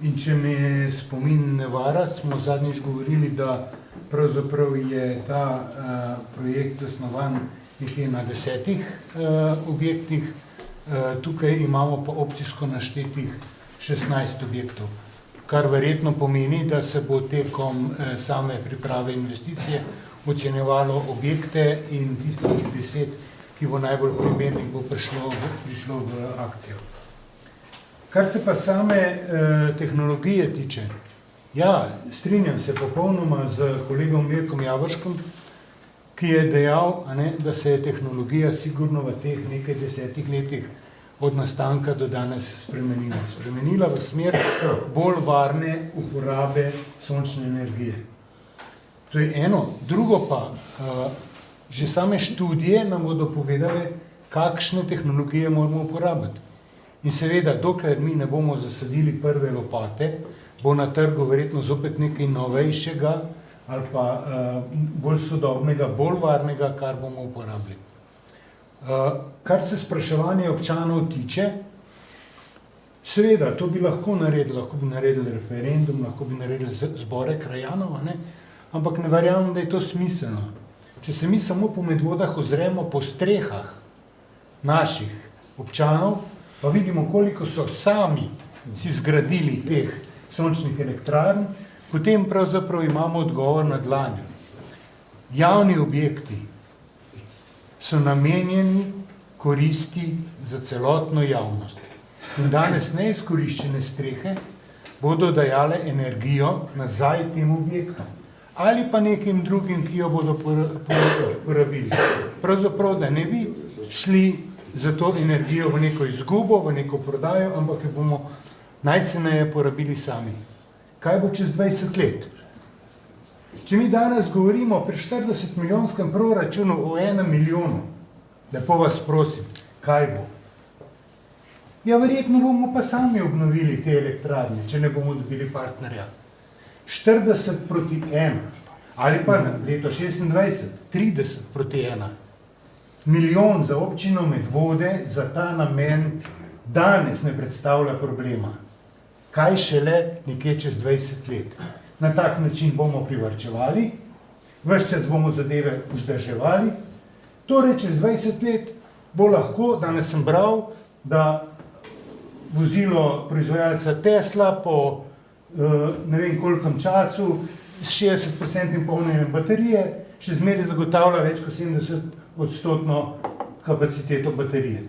In če me spomin ne vara, smo zadnjič govorili, da pravzaprav je ta projekt zasnovan nekje na 10 objektih, tukaj imamo pa opcijsko naštetih 16 objektov, kar verjetno pomeni, da se bo tekom same priprave investicije ocenjevalo objekte in tistih 10, ki bo najbolj primernih, bo prišlo v akcijo. Kar se pa same tehnologije tiče, ja, strinjam se popolnoma z kolegom Mirkom Javorškom, ki je dejal, da se je tehnologija sigurno v teh nekaj 10 letih od nastanka do danes spremenila. Spremenila v smer bolj varne uporabe sončne energije. To je eno. Drugo pa, že same študije nam bodo povedale, kakšne tehnologije moramo uporabiti. In seveda, dokler mi ne bomo zasadili prve lopate, bo na trgu verjetno zopet nekaj novejšega ali pa bolj sodobnega, bolj varnega, kar bomo uporabili. Kar se spraševanja občanov tiče, seveda, to bi lahko naredili referendum, lahko bi naredili zbore krajanov, ampak ne verjamem, da je to smiselno. Če se mi samo po Medvodah ozremo po strehah naših občanov, pa vidimo, koliko so sami si zgradili teh sončnih elektrarn, potem pravzaprav imamo odgovor na dlanju. Javni objekti so namenjeni koristi za celotno javnost. In danes neizkoriščene strehe bodo dajale energijo nazaj tem objektom. Ali pa nekim drugim, ki jo bodo porabili. Pravzaprav, da ne bi šli za to energijo v neko izgubo, v neko prodajo, ampak jo bomo najceneje porabili sami. Kaj bo čez 20 let? Če mi danes govorimo pri 40 milijonskem proračunu o 1 milijonu, lepo vas prosim, kaj bo? Ja, verjetno bomo pa sami obnovili te elektrarne, če ne bomo dobili partnerja. 40:1, ali pa leto 26, 30:1. Milijon za občino Medvode za ta namen danes ne predstavlja problema. Kaj šele nekje čez 20 let. Na tak način bomo privarčevali, ves čas bomo zadeve vzdrževali, torej čez 20 let bo lahko, danes sem bral, da vozilo proizvajalca Tesla po ne vem kolikem času s 60% polnjenjem baterije še zmeraj zagotavlja več kot 70% kapaciteto baterije.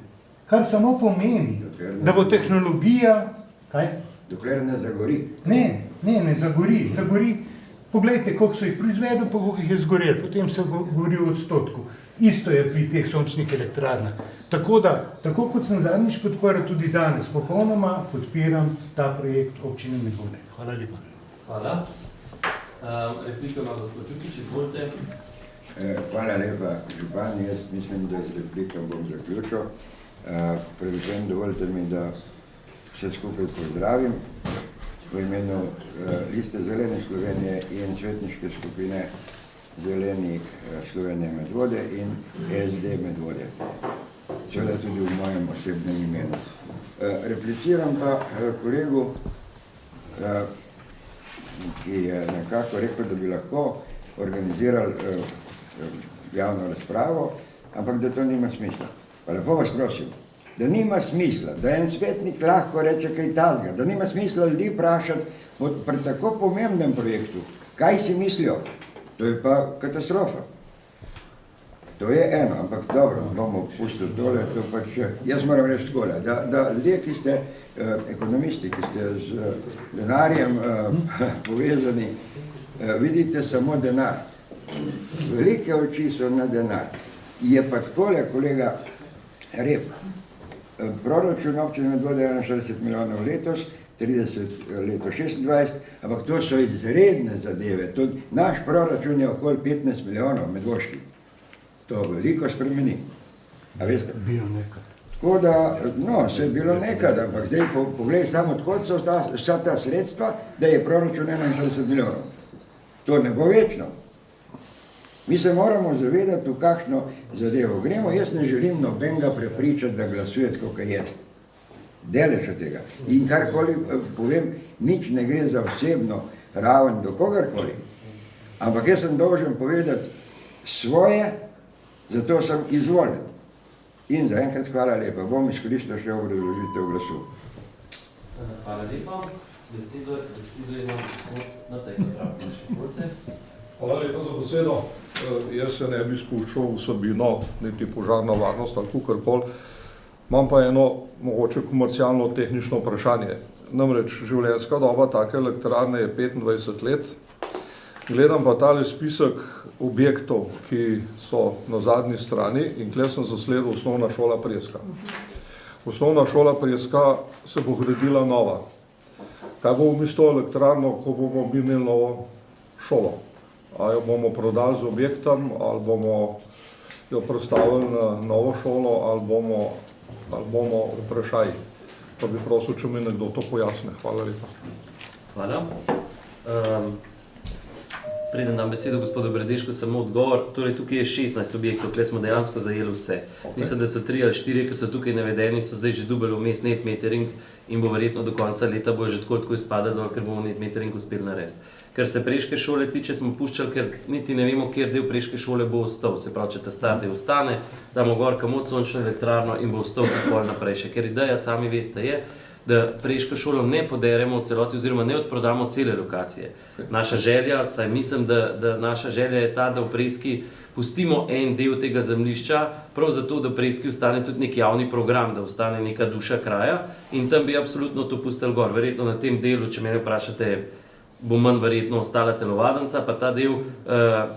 Kar samo pomeni, da bo tehnologija... Kaj? Dokler ne zagori. Ne zagori. Poglejte, koliko so jih proizvedli, pa koliko jih je zgoreli. Potem se govori o odstotku. Isto je pri teh sončnih elektrarnah. Tako da, tako kot sem zadnjič podprl, tudi danes popolnoma podpiram ta projekt občine Medvode. Hvala lepa. Hvala. Replika ima gospod Čukič, izvolite. Hvala lepa, župan. Jaz mislim, da z replikom bom zaključil. Predvsem dovolite mi, da vse skupaj pozdravim. v imenu Liste Zelene Slovenije in svetniške skupine Zeleni Slovenije Medvode in SD Medvode. Seveda tudi v mojem osebnem imenu. Repliciram pa kolegu, ki je nekako rekel, da bi lahko organizirali javno razpravo, ampak da to nima smisla. Pa lepo vas prosim, da nima smisla, da en svetnik lahko reče kaj tazga, da nima smisla ljudi vprašati pri tako pomembnem projektu, kaj si mislijo. To je pa katastrofa. To je eno, ampak dobro, bomo pustili tole, to pač, jaz moram reči takole, da ljudje, ki ste ekonomisti, ki ste z denarjem povezani, vidite samo denar. Velike oči so na denar. Je pa takole, kolega Rep, proračun občine Medvode 41 milijonov letos, 30 leto 26, ampak to so izredne zadeve. Naš proračun je okoli 15 milijonov medvoški. To veliko spremeni. A veste? Bilo nekaj. Tako da, no, se je bilo nekaj, ampak zdaj pogledaj samo, odkot so vsa ta sredstva, da je proračun 41 milijonov. To ne bo večno. Mi se moramo zavedati, v kakšno zadevo gremo. Jaz ne želim nobenega prepričati, da glasuje tako, kaj jaz. Delež od tega. In karkoli povem, nič ne gre za osebno raven do kogarkoli. Ampak jaz sem dolžen povedati svoje, zato sem izvoljen. In zaenkrat hvala lepa. Bom izkoristil še obrazložitev glasu. Hvala lepa. Besedo ima gospod Matej Katrav. Hvala lepa za besedo. Jaz se ne bi spuščal v vsebino, niti požarna varnost ali kakorkoli. Imam pa eno mogoče komercialno tehnično vprašanje. Namreč življenjska doba take elektrarne je 25 let. Gledam pa tale spisek objektov, ki so na zadnji strani in tukaj sem zasledil osnovna šola Preska. Osnovna šola Preska se bo gradila nova. Kaj bo v mesto elektrarno, ko bomo imeli novo šolo? A jo bomo prodali z objektom, ali bomo jo prestavili na novo šolo, ali bomo vprašaj. Pa bi prosil, če mi nekdo to pojasne. Hvala lepa. Hvala. Preden dam besedo gospodu Bredeško, samo odgovor. Torej, tukaj je 16 objektov, tukaj smo dejansko zajeli vse. Mislim, da so 3 ali 4, ki so tukaj navedeni, so zdaj že dubali vmes net metering in bo verjetno do konca leta bojo že tako izpadali dol, ker bomo net metering uspeli narediti. Ker se Preške šole tiče, smo puščali, ker niti ne vemo, kjer del Preške šole bo ostal. Se pravi, če ta star del ostane, damo gor kamot sončno elektrarno in bo ostal tako naprej še. Ker ideja, sami veste, je, da Preško šolo ne poderemo v celoti oziroma ne odprodamo cele lokacije. Naša želja, vsaj mislim, da naša želja je ta, da v Preski pustimo en del tega zemljišča, prav zato, da v Preski ostane tudi nek javni program, da ostane neka duša kraja in tam bi absolutno to pustili gor. Verjetno na tem delu, če mene vprašate, bo manj verjetno ostala telovadnica, pa ta del,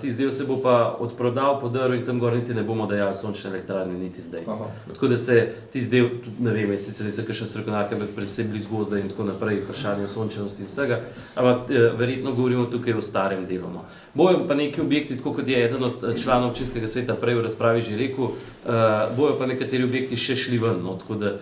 tisti del se bo pa odprodal, podaril in tam gor niti ne bomo dajali sončne elektrarne niti zdaj. Tako da se tisti del, tudi ne vem, sicer so kakšen strokovnjak, ampak predvsem blizu gozda in tako naprej, vprašanje o sončenosti in vsega, ampak verjetno govorimo tukaj o starem delu. Bojo pa neki objekti, tako kot je eden od članov občinskega sveta prej v razpravi že rekel, bojo pa nekateri objekti še šli ven, tako da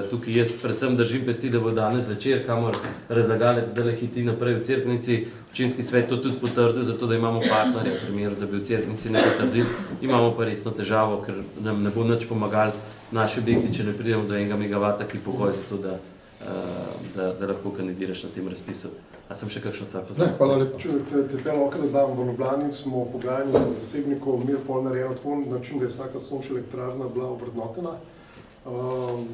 tukaj jaz predvsem držim pesti, da bo danes večer, kamor razlagalec zdaj hiti naprej v Cerknici, občinski svet to tudi potrdil, zato da imamo partnerje, v primeru, da bi v Cerknici ne potrdili, imamo pa resno težavo, ker nam ne bo nič pomagali naši objekti, če ne pridemo do 1 megavata, ki pogoj za to, da lahko kandidiraš na tem razpisu. A sem še kakšno stvar poznal? Ne, hvala lepa. Če te lahko da dam, v Ljubljani smo v pogajanju za zasebnikov mir pol narejeno tako način, da je vsaka sončna elektrarna bila ovrednotena.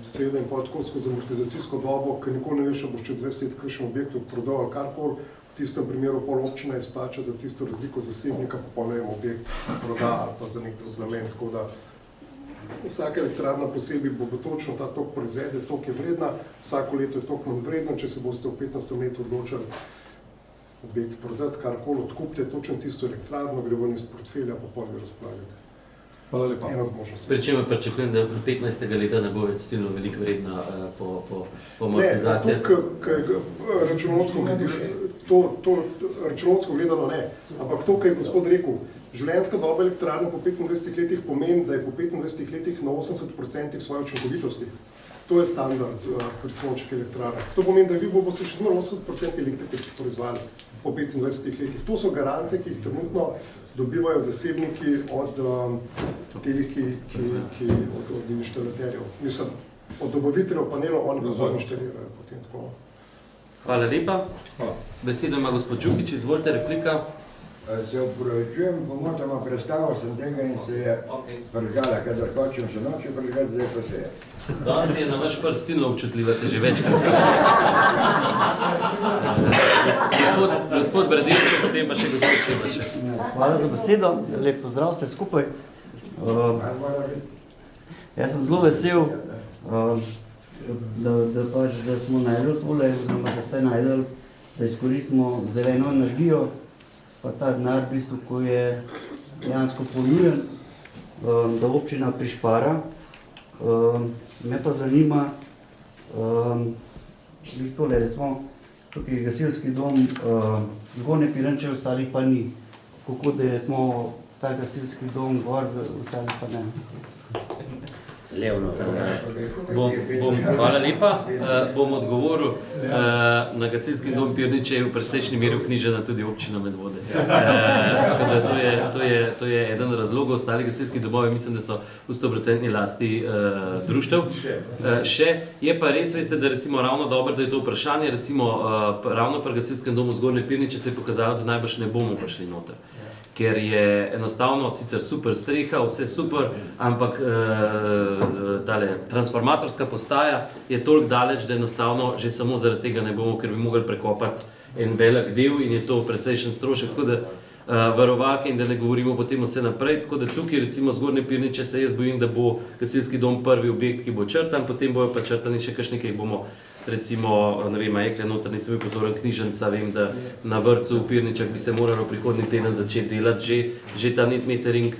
Seveda in pol tako skozi amortizacijsko dobo, ker nikoli ne veš, boš čez 20 let kakšen objekt prodal ali karkoli, v tistem primeru pol občina izplača za tisto razliko zasebnika, pa pol ne vem, objekt proda ali pa za nek drug namen, tako da vsaka elektrarna posebej bo točno ta tok proizvede, tok je vredna, vsako leto je tok manj vredna, če se boste v 15. letu odločili objekt prodati, karkoli odkupite, točno tisto elektrarno, gre ven iz portfelja, pa pol ga razpolagate. Hvala lepa. Pri čemer pričakujem, da 15. leta ne bo več silno veliko vredna po amortizaciji. Ne, računovodsko gledano ne, ampak to, kar je gospod rekel, življenjska doba elektrarne po 25 letih pomeni, da je po 25 letih na 80% svoje učinkovitosti. To je standard pri sončnih elektrarnah. To pomeni, da vi boste še zmer 80% elektrike proizvali po 25 letih. To so garancije, ki jih trenutno dobivajo zasebniki od od inštalaterjev. Mislim, od dobaviteljev panelov, oni pa zelo inštalirajo potem tako. Hvala lepa. Besedo ima gospod Čukič, izvolite, replika. Se upravičujem, pomotoma predstavil sem tega in se je pržgala, kadar hočem se noče pržgati, zdaj pa se je. Danes je na vaš prst silno občutljiva, se že večkrat. Gospod Bradiško, potem pa še gospod Čebašek. Hvala za besedo, lep pozdrav vse skupaj. Jaz sem zelo vesel, da smo najdeli tole, oziroma da ste najdeli, da izkoristimo zeleno energijo, pa ta denar, v bistvu, ko je dejansko ponujen, da občina prišpara. Me pa zanima, tole, recimo, tukaj je gasilski dom, Zgornje Piranče, ostalih pa ni. Kako da je, recimo, ta gasilski dom gor, ostalih pa ne. Levno. Hvala lepa. Bom odgovoril. Na gasilski dom Pirniče je v precejšnji meri vknjižena tudi občina Medvode. To je eden razlogov. Ostali gasilski domovi mislim, da so v 100% lasti društev. Še je pa res, veste, da recimo ravno dobro, da je to vprašanje, recimo ravno pri gasilskem domu Zgornje Pirniče se je pokazalo, da najbrž ne bomo prišli noter. Ker je enostavno sicer super streha, vse super, ampak tale transformatorska postaja je toliko daleč, da enostavno že samo zaradi tega ne bomo, ker bi mogli prekopati en velik del in je to precejšen strošek, tako da varovalke in da ne govorimo potem vse naprej, tako da tukaj recimo Zgornje Pirniče se jaz bojim, da bo gasilski dom prvi objekt, ki bo črtan, potem bojo pa črtani še kakšni, ki jih bomo recimo, ne vem, Ekle noter, nisem bil pozoren, knjižnica, vem, da na vrtcu v Pirničah bi se moralo prihodnji teden začeti delati že ta net metering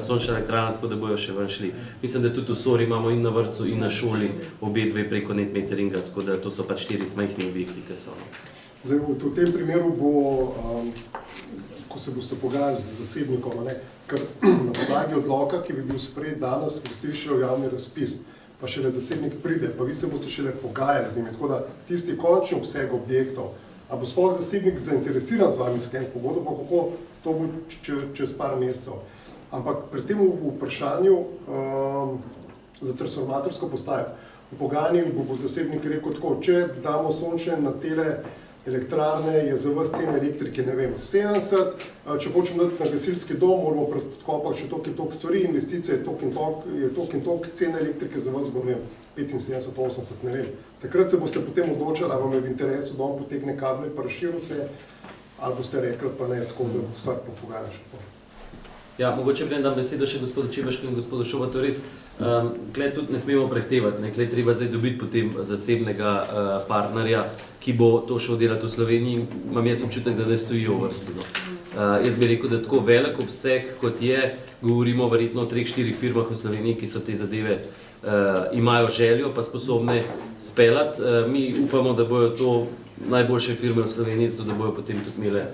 sončna elektrarna, tako da bojo še ven šli. Mislim, da tudi v Sori imamo in na vrtcu in na šoli obe dve preko net meteringa, tako da to so pač 4 smehni objekti, ki so. Zdaj, v tem primeru bo, ko se boste pogajali z zasebnikom, ker na podlagi odloka, ki bi bil sprejet danes, boste šli v javni razpis, pa šele zasebnik pride, pa vi se boste šele pogajali z njimi, tako da tisti končni obseg objektov, a bo sploh zasebnik zainteresiran z vami skleniti pogodbo, pa kako to bo čez par mesecev. Ampak pri tem vprašanju za transformatorsko postajo, v pogajanjih bo zasebnik rekel tako, če damo sončne na tele elektrarne, je za vas cena elektrike, ne vem, 70, če hočemo dati na gasilski dom, moramo predkopati še toliko in toliko stvari, investicije je toliko in toliko, cena elektrike za vas bo, ne vem, 75, 80, ne vem. Takrat se boste potem odločili, ali vam je v interesu, da on potegne kable, pa razširil se, ali boste rekli, pa ne, tako da stvar popogajali še to. Ja, mogoče bi dam besedo še gospodu Čebašku in gospodu Šobatu, res, tukaj tudi ne smemo prehtevati, tukaj treba zdaj dobiti potem zasebnega partnerja, ki bo to šel delati v Sloveniji, imam jaz občutek, da ne stojijo v vrsti. Jaz bi rekel, da tako velik obseg, kot je, govorimo verjetno o 3-4 firmah v Sloveniji, ki so te zadeve imajo željo, pa sposobne speljati. Mi upamo, da bojo to najboljše firme v Sloveniji, zato da bojo potem tudi imele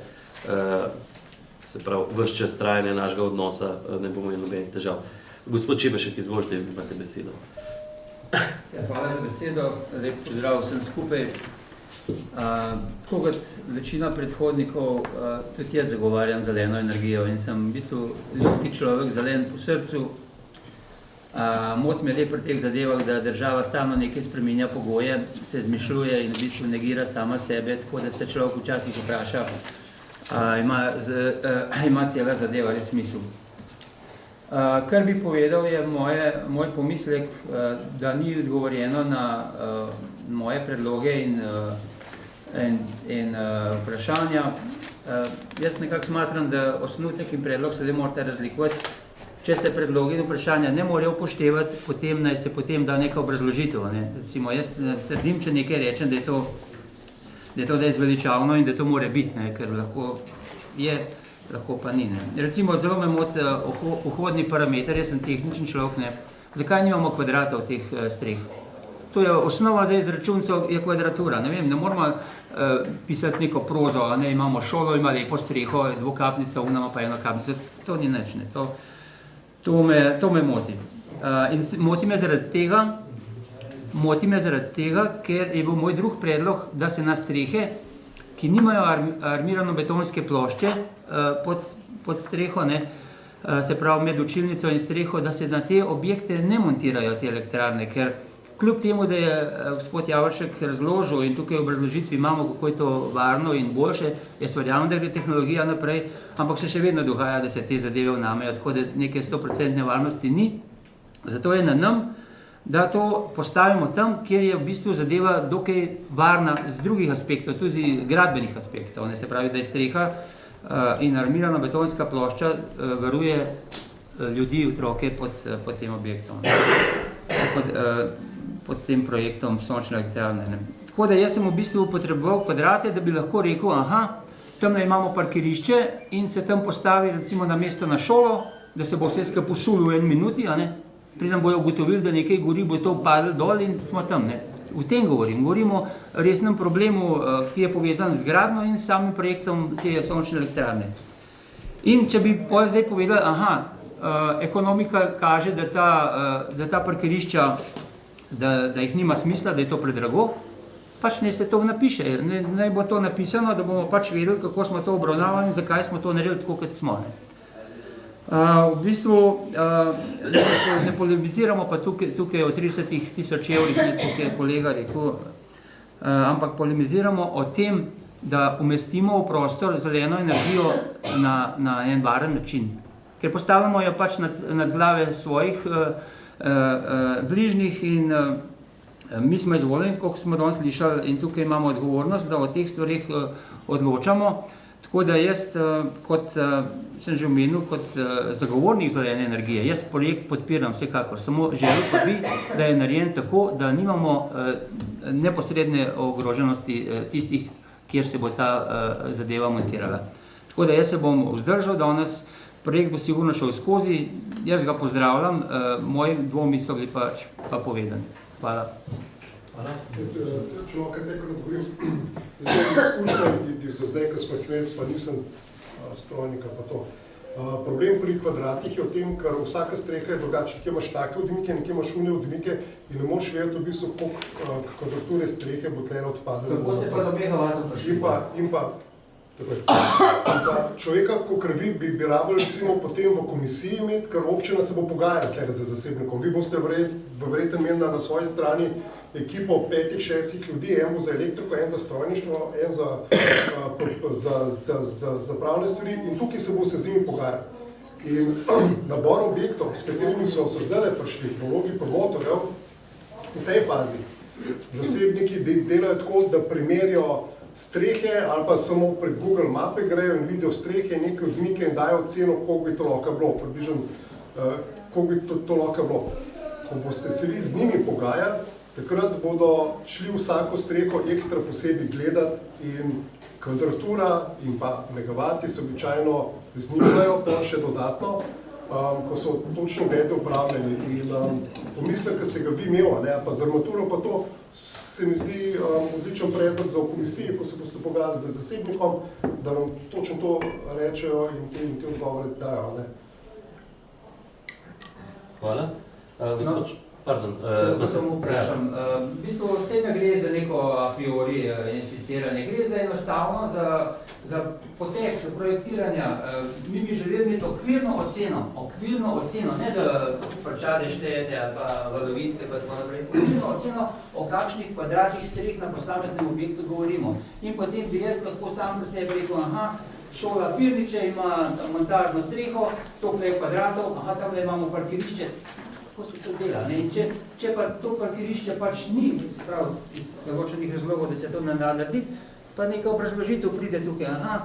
se pravi, ves čas trajanja našega odnosa, ne bomo imeli nobenih težav. Gospod Čebašek, izvolite, imate besedo. Hvala za besedo, lep pozdrav vsem skupaj. Tako kot večina predhodnikov, tudi jaz zagovarjam zeleno energijo in sem v bistvu ljudski človek, zelen po srcu. Moti me le pri teh zadevah, da država stalno nekaj spreminja pogoje, se izmišljuje in v bistvu negira sama sebe, tako da se človek včasih vpraša, ima cela zadeva res smisel. Kar bi povedal je moj pomislek, da ni odgovorjeno na moje predloge in vprašanja. Jaz nekako smatram, da osnutek in predlog se le morate razlikovati. Če se predlogi in vprašanja ne morejo upoštevati, potem naj se potem da neka obrazložitev. Recimo, jaz trdim, če nekaj rečem, da je to zveličavno in da to more biti, ker lahko je, lahko pa ni. Recimo, zelo me moti vhodni parameter, jaz sem tehničen človek, zakaj nimamo kvadratov teh streh? To je osnova za izračuncev, je kvadratura, ne vem, ne moramo pisati neko prozo, imamo šolo, ima lepo streho, dvokapnica, ima pa eno kapnico, to ni nič, to me moti. In moti me zaradi tega, Moti me zaradi tega, ker je bil moj drug predlog, da se na strehe, ki nimajo armirano betonske plošče pod streho, ne, se pravi med učilnico in streho, da se na te objekte ne montirajo te elektrarne, ker kljub temu, da je gospod Javoršek razložil in tukaj v obrazložitvi imamo, kako je to varno in boljše, jaz verjamem, da gre tehnologija naprej, ampak se še vedno dogaja, da se te zadeve vnamejo, tako da neke 100% varnosti ni. Zato je na nam, da to postavimo tam, kjer je v bistvu zadeva dokaj varna z drugih aspektov, tudi gradbenih aspektov. Se pravi, da je streha in armirana betonska plošča varuje ljudi, otroke pod tem objektom, pod tem projektom sončne elektrarne. Tako da jaz sem v bistvu potreboval kvadrate, da bi lahko rekel, aha, tamle imamo parkirišče in se tam postavi recimo na mesto na šolo, da se bo vse skupaj posulo v 1 minuti, preden bojo ugotovili, da nekaj gori, bo to padlo dol in smo tam. V tem govorimo o resnem problemu, ki je povezan z gradnjo in samim projektom te sončne elektrarne. In če bi zdaj povedali, aha, ekonomika kaže, da ta parkirišča, da jih nima smisla, da je to predrago, pač ne se to napiše. Naj bo to napisano, da bomo pač vedeli, kako smo to obravnavali in zakaj smo to naredili tako, kot smo. V bistvu ne polemiziramo pa tukaj o 30.000 evrih, kot je kolega rekel, ampak polemiziramo o tem, da umestimo v prostor zeleno energijo na en varen način. Ker postavljamo jo pač nad glave svojih bližnjih in mi smo izvoljeni, kot smo danes slišali, in tukaj imamo odgovornost, da o teh stvarih odločamo. Tako da jaz, kot sem že omenil, kot zagovornik zelene energije, jaz projekt podpiram vsekakor, samo želel pa bi, da je narejen tako, da nimamo neposredne ogroženosti tistih, kjer se bo ta zadeva montirala. Tako da jaz se bom vzdržal, danes projekt bo sigurno šel skozi, jaz ga pozdravljam, moji dvomi so bili pa povedani. Hvala. Če lahko nekaj odgovorim, zdaj, ko smo imeli, pa nisem strojnika pa to. Problem pri kvadratih je v tem, ker vsaka streha je drugačna, nekje imaš take odmike, nekje imaš une odmike in ne moš vedeti v bistvu, koliko kvadrature strehe bo tleno odpadalo. Kako ste pa do megavatov prišli? In pa človeka, kot vi, bi rabili recimo potem v komisiji imeti, ker občina se bo pogajala tle za zasebnikom. Vi boste verjetno imeli na svoji strani ekipo 5-6 ljudi, en bo za elektriko, en za strojništvo, en za pravne stvari in tukaj se bo se z njimi pogajali. In nabor objektov, s katerimi so zdaj prišli, vlogi promotorjev, v tej fazi zasebniki delajo tako, da primerijo strehe ali pa samo prek Google mape grejo in vidijo strehe, neke odmike in dajo oceno, koliko bi to lahko bilo, približno, koliko bi to lahko bilo. Ko boste se vi z njimi pogajali, takrat bodo šli vsako streho ekstra posebej gledati in kvadratura in pa megavati se običajno znižajo, pa še dodatno, ko so točno glede upravljeni. In pomislek, ki ste ga vi imeli, pa z armaturo pa to, se mi zdi odličen predlog za v komisiji, ko se boste pogajali z zasebnikom, da vam točno to rečejo in te odgovore dajo. Hvala. Pardon. Če samo vprašam. V bistvu vse ne gre za neko a priori insistiranje, gre za enostavno za potek, za projektiranja. Mi bi želeli imeti okvirno oceno, ne da frčade štete ali pa valovitke pa tako naprej, okvirno oceno, o kakšnih kvadratih streh na posameznem objektu govorimo. In potem bi jaz lahko sam pri sebi rekel, aha, šola Pirniče ima montažno streho, toliko je kvadratov, aha, tamle imamo parkirišče. Kako se to dela? In če pa to parkirišče pač ni, sprav, iz določenih razlogov, da se to ne da narediti, pa neka obrazložitev pride tukaj, aha,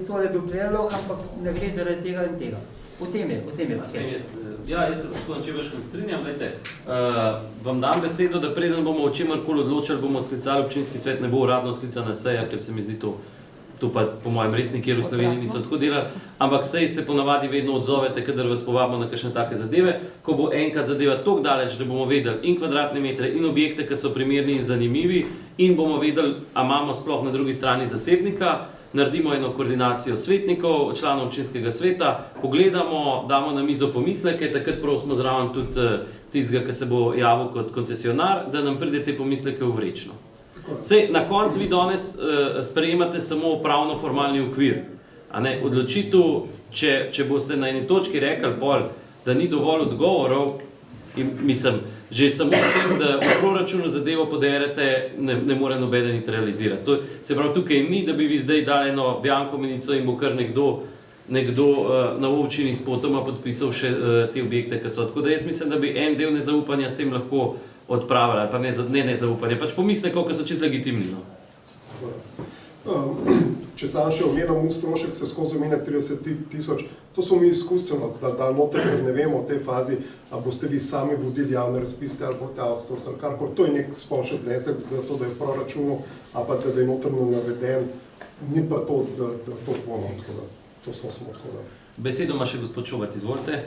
to je bil predlog, ampak ne gre zaradi tega in tega. O tem je paket. Ja, jaz se z gospodom Čevrškom strinjam, vam dam besedo, da preden bomo o čemarkoli odločali, bomo sklicali občinski svet, ne bo uradno sklicana seja, ker se mi zdi to pa po mojem res nikjer v Sloveniji niso tako delali, ampak sej se ponavadi vedno odzovete, kadar vas povabimo na kakšne take zadeve, ko bo enkrat zadeva toliko daleč, da bomo vedeli in kvadratne metre in objekte, ki so primerni in zanimivi in bomo vedeli, a imamo sploh na drugi strani zasebnika, naredimo eno koordinacijo svetnikov, članov občinskega sveta, pogledamo, damo na mizo pomisleke, takrat prosimo zraven tudi tistega, ki se bo javil kot koncesionar, da nam pride te pomisleke v vrečno. Sej, na koncu vi danes sprejemate samo pravno-formalni okvir. A ne, odločitev, če boste na eni točki rekli pol, da ni dovolj odgovorov, in mislim, že samo s tem, da v proračunu zadevo poderete, ne more nobeden niti realizirati. To, se pravi, tukaj ni, da bi vi zdaj dali eno bianko menico in bo kar nekdo na občini spotoma podpisal še te objekte, ki so. Tako da jaz mislim, da bi en del nezaupanja s tem lahko odpravili, ali pa ne nezaupanje, pač pomislekov, ki so čisto legitimni. No. Če sam še omenjam strošek, se skozi omenja 30.000, to smo mi izkustveno, da noter, ker ne vemo v tej fazi, a boste vi sami vodili javne razpise ali boste outsourcali, karkoli. To je nek splošen znesek za to, da je v proračunu, a pa da je notrno naveden, ni pa to, da to ponovno, tako da to smo tako da. Besedo ima še gospod Čobat, izvolite.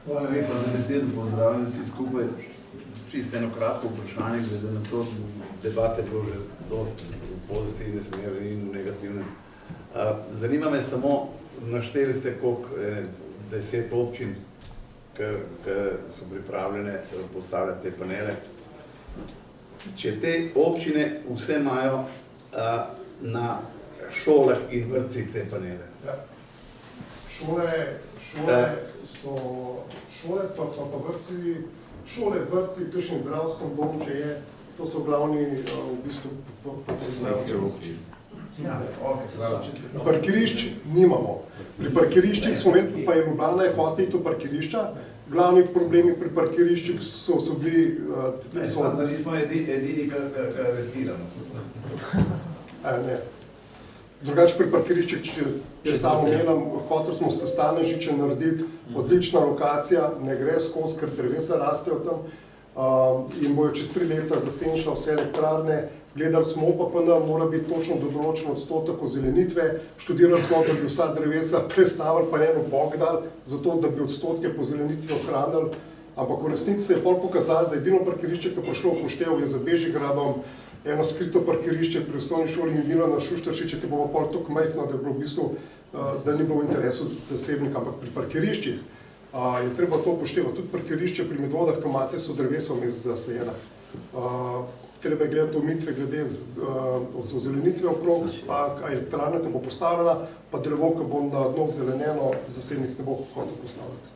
Hvala lepa za besedo, pozdravljam vsi skupaj. Čisto eno kratko vprašanje, glede na to, debate je bilo že dosti v pozitivne smeri in v negativne. Zanima me samo, našteli ste koliko 10 občin, ki so pripravljene postavljati te panele. Če te občine vse imajo na šolah in vrtcih te panele. Ja. Šole pa vrtci, vrtci, kakšen zdravstven dom, če je, to so glavni v bistvu postavljati. Parkirišč nimamo. Pri parkiriščih smo imeli, pa je Ljubljana je hotela iti v parkirišča. Glavni problemi pri parkiriščih so bili... Da nismo edini, ki riskiramo. Ne. Drugače pri parkiriščih, če samo omenjam, hoteli smo se Stanežiče narediti, odlična lokacija, ne gre skozi, ker drevesa rastejo tam in bojo čez 3 leta zasenčila vse elektrarne. Gledali smo OPPN, mora biti točno do določen odstotek ozelenitve, študirali smo, da bi vsa drevesa prestavili, pa eno bog dal, zato da bi odstotke po zelenitvi ohranili, ampak v resnici se je pol pokazalo, da edino parkirišče, ki je prišlo v poštev, je za Bežigradom eno skrito parkirišče pri osnovni šoli Milina na Šuštaršiče, ki bo pol toliko majhno, da je bilo v bistvu, da ni bilo v interesu zasebnika, ampak pri parkiriščih je treba to upoštevati. Tudi parkirišče pri Medvodah, ki imate, so drevesa vmes zasajena. Treba je gledati omitve glede z ozelenitve okrog, pa elektrarna, ki bo postavljena, pa drevo, ki bo na dno zeleneno, zasebnik ne bo hotel postavljati.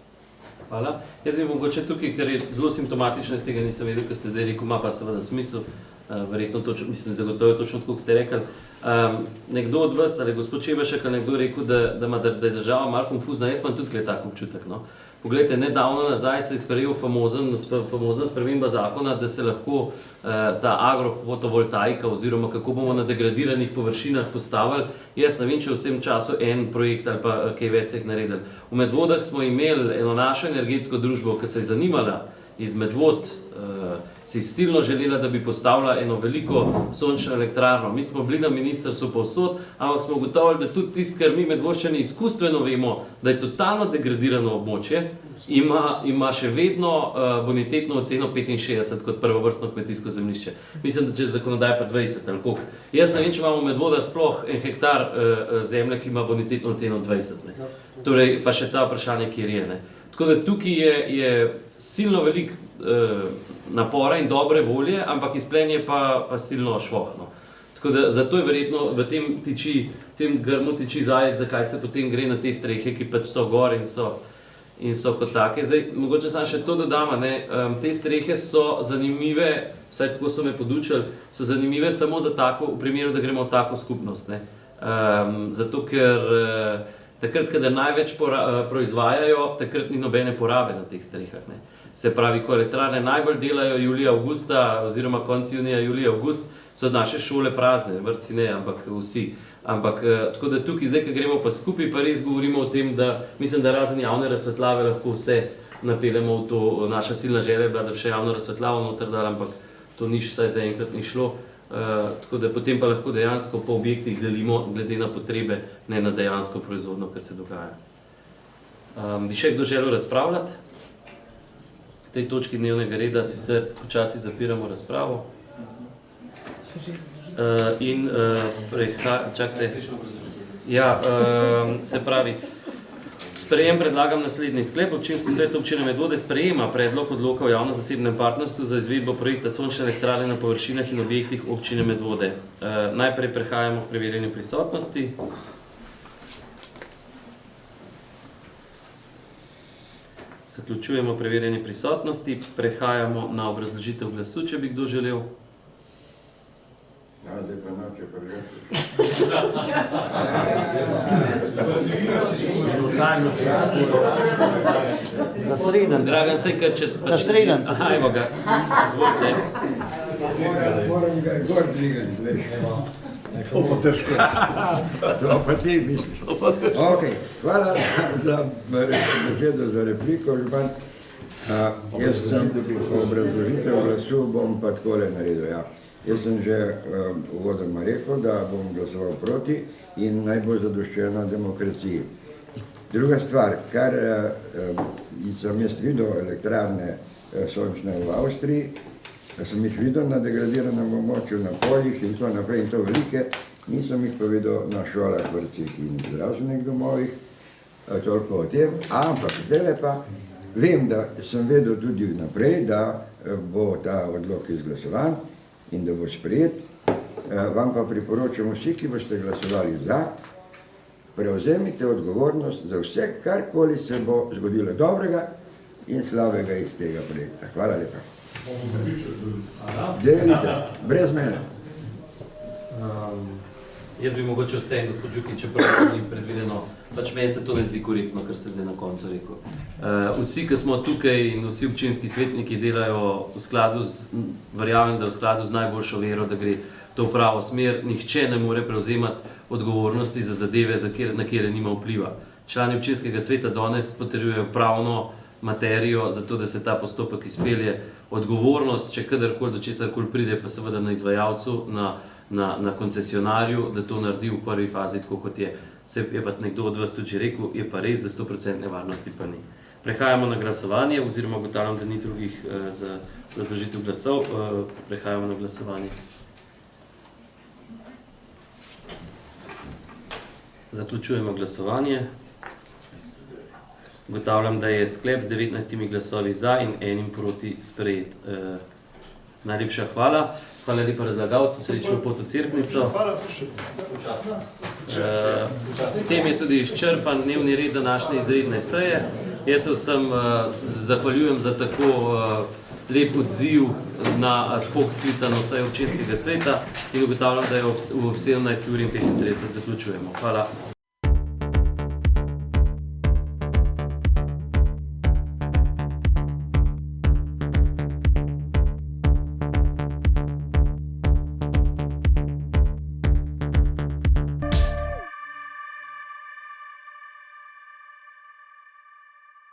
Hvala. Jaz bi mogoče tukaj, ker je zelo simptomatično, iz tega nisem vedel, kar ste zdaj rekel, ima pa seveda smisel, verjetno točno, mislim, zagotovo točno tako, kot ste rekli. Nekdo od vas, ali gospod Čebašek, ali nekdo rekel, da je država malo konfuzna, jaz imam tudi tak občutek, no. Poglejte, nedavno nazaj se je sprejel famozna sprememba zakona, da se lahko ta agrofotovoltaika oziroma kako bomo na degradiranih površinah postavili. Jaz ne vem, če v vsem času en projekt ali pa kaj več se jih naredili. V Medvodah smo imeli eno našo energetsko družbo, ki se je zanimala iz Medvod, si silno želela, da bi postavila eno veliko sončno elektrarno. Mi smo bili na ministrstvu povsod, ampak smo ugotovili, da tudi tisto, kar mi Medvodčani izkustveno vemo, da je totalno degradirano območje, ima še vedno bonitetno oceno 65 kot prvovrstno kmetijsko zemljišče. Mislim, da če zakonodaj pa 20 ali koliko. Jaz ne vem, če imamo v Medvodah sploh en hektar zemlje, ki ima bonitetno oceno 20. Ne. Torej, pa še ta vprašanje, kjer je. Ne. Tako da tukaj je silno veliko napora in dobre volje, ampak izplenje pa silno švohno. Tako da zato je verjetno v tem grmu tiči zajec, zakaj se potem gre na te strehe, ki pač so gor in so kot take. Zdaj, mogoče sam še to dodam, te strehe so zanimive, vsaj tako so me podučili, so zanimive samo za tako, v primeru, da gremo v tako skupnost. Ne. Zato, ker takrat, kadar največ proizvajajo, takrat ni nobene porabe na teh strehah. Ne. Se pravi, ko elektrarne najbolj delajo julija-augusta, oziroma konc junija, julija-august, so naše šole prazne, vrtci ne, ampak vsi. Ampak, tako da tukaj, zdaj, ko gremo pa skupaj, pa res govorimo o tem, da mislim, da razen javne razsvetljave lahko vse napeljemo v to. Naša silna želja je bila, da bi še javno razsvetljavo noter dali, ampak to nič vsaj zaenkrat ni šlo. Tako da potem pa lahko dejansko po objektih delimo glede na potrebe, ne na dejansko proizvodno, kar se dogaja. Bi še kdo želel razpravljati? V tej točki dnevnega reda sicer počasi zapiramo razpravo. In čakajte. Ja, se pravi, sprejem predlagam naslednji sklep. Občinski svet občine Medvode sprejema predlog odloka o javno-zasebnem partnerstvu za izvedbo projekta sončne elektrarne na površinah in objektih občine Medvode. Najprej prehajamo k preverjanju prisotnosti. Zaključujemo preverjanje prisotnosti, prehajamo na obrazložitev glasu, če bi kdo želel. Ja, zdaj pa noče prgati. Na sreden. Dragan, sej kar če... Na sreden. Aha, evo ga. Zvolite. Moram ga gor dvigati, veš. To pa težko. To pa ti misliš. Ok, hvala za besedo, za repliko, župan. Jaz sem obrazložitev glasu, bom pa takole naredil, ja. Jaz sem že uvodoma rekel, da bom glasoval proti in naj bo zadoščeno demokraciji. Druga stvar, kar sem jaz videl elektrarne sončne v Avstriji, da sem jih videl na degradiranem območju, na poljih in so naprej in to velike, nisem jih pa videl na šolah, vrtcih in zdravstvenih domovih, toliko o tem, ampak zdaj pa vem, da sem vedel tudi naprej, da bo ta odlok izglasovan in da bo sprejet. Vam pa priporočam vsi, ki boste glasovali za, prevzemite odgovornost za vse, karkoli se bo zgodilo dobrega in slabega iz tega projekta. Hvala lepa. Delite, brez mene. Jaz bi mogoče vse, gospod Đukić, čeprav ni predvideno, pač meni se to ne zdi korektno, kar ste zdaj na koncu rekel. Vsi, ki smo tukaj in vsi občinski svetniki delajo v skladu z, verjamem, da v skladu z najboljšo vero, da gre to v pravo smer, nihče ne more prevzemati odgovornosti za zadeve, na kjer nima vpliva. Člani občinskega sveta danes potrjujejo pravno materijo, zato da se ta postopek izpelje. Odgovornost, če kadarkoli do česarkoli pride, pa seveda na izvajalcu, na koncesionarju, da to naredi v prvi fazi tako, kot je. Se je pa nekdo od vas tudi že rekel, je pa res, da 100% varnosti pa ni. Prehajamo na glasovanje, oziroma ugotavljam, da ni drugih za razložitev glasov. Prehajamo na glasovanje. Zaključujemo glasovanje. Ugotavljam, da je sklep z 19 glasovi za in enim proti sprejet. Najlepša hvala. Hvala lepa razlagalcu, srečno pot v Cerknico. S tem je tudi izčrpan dnevni red današnje izredne seje. Jaz se vsem zahvaljujem za tako lep odziv na ad hoc sklicano sejo občinskega sveta in ugotavljam, da je ob 17:35 zaključujemo. Hvala.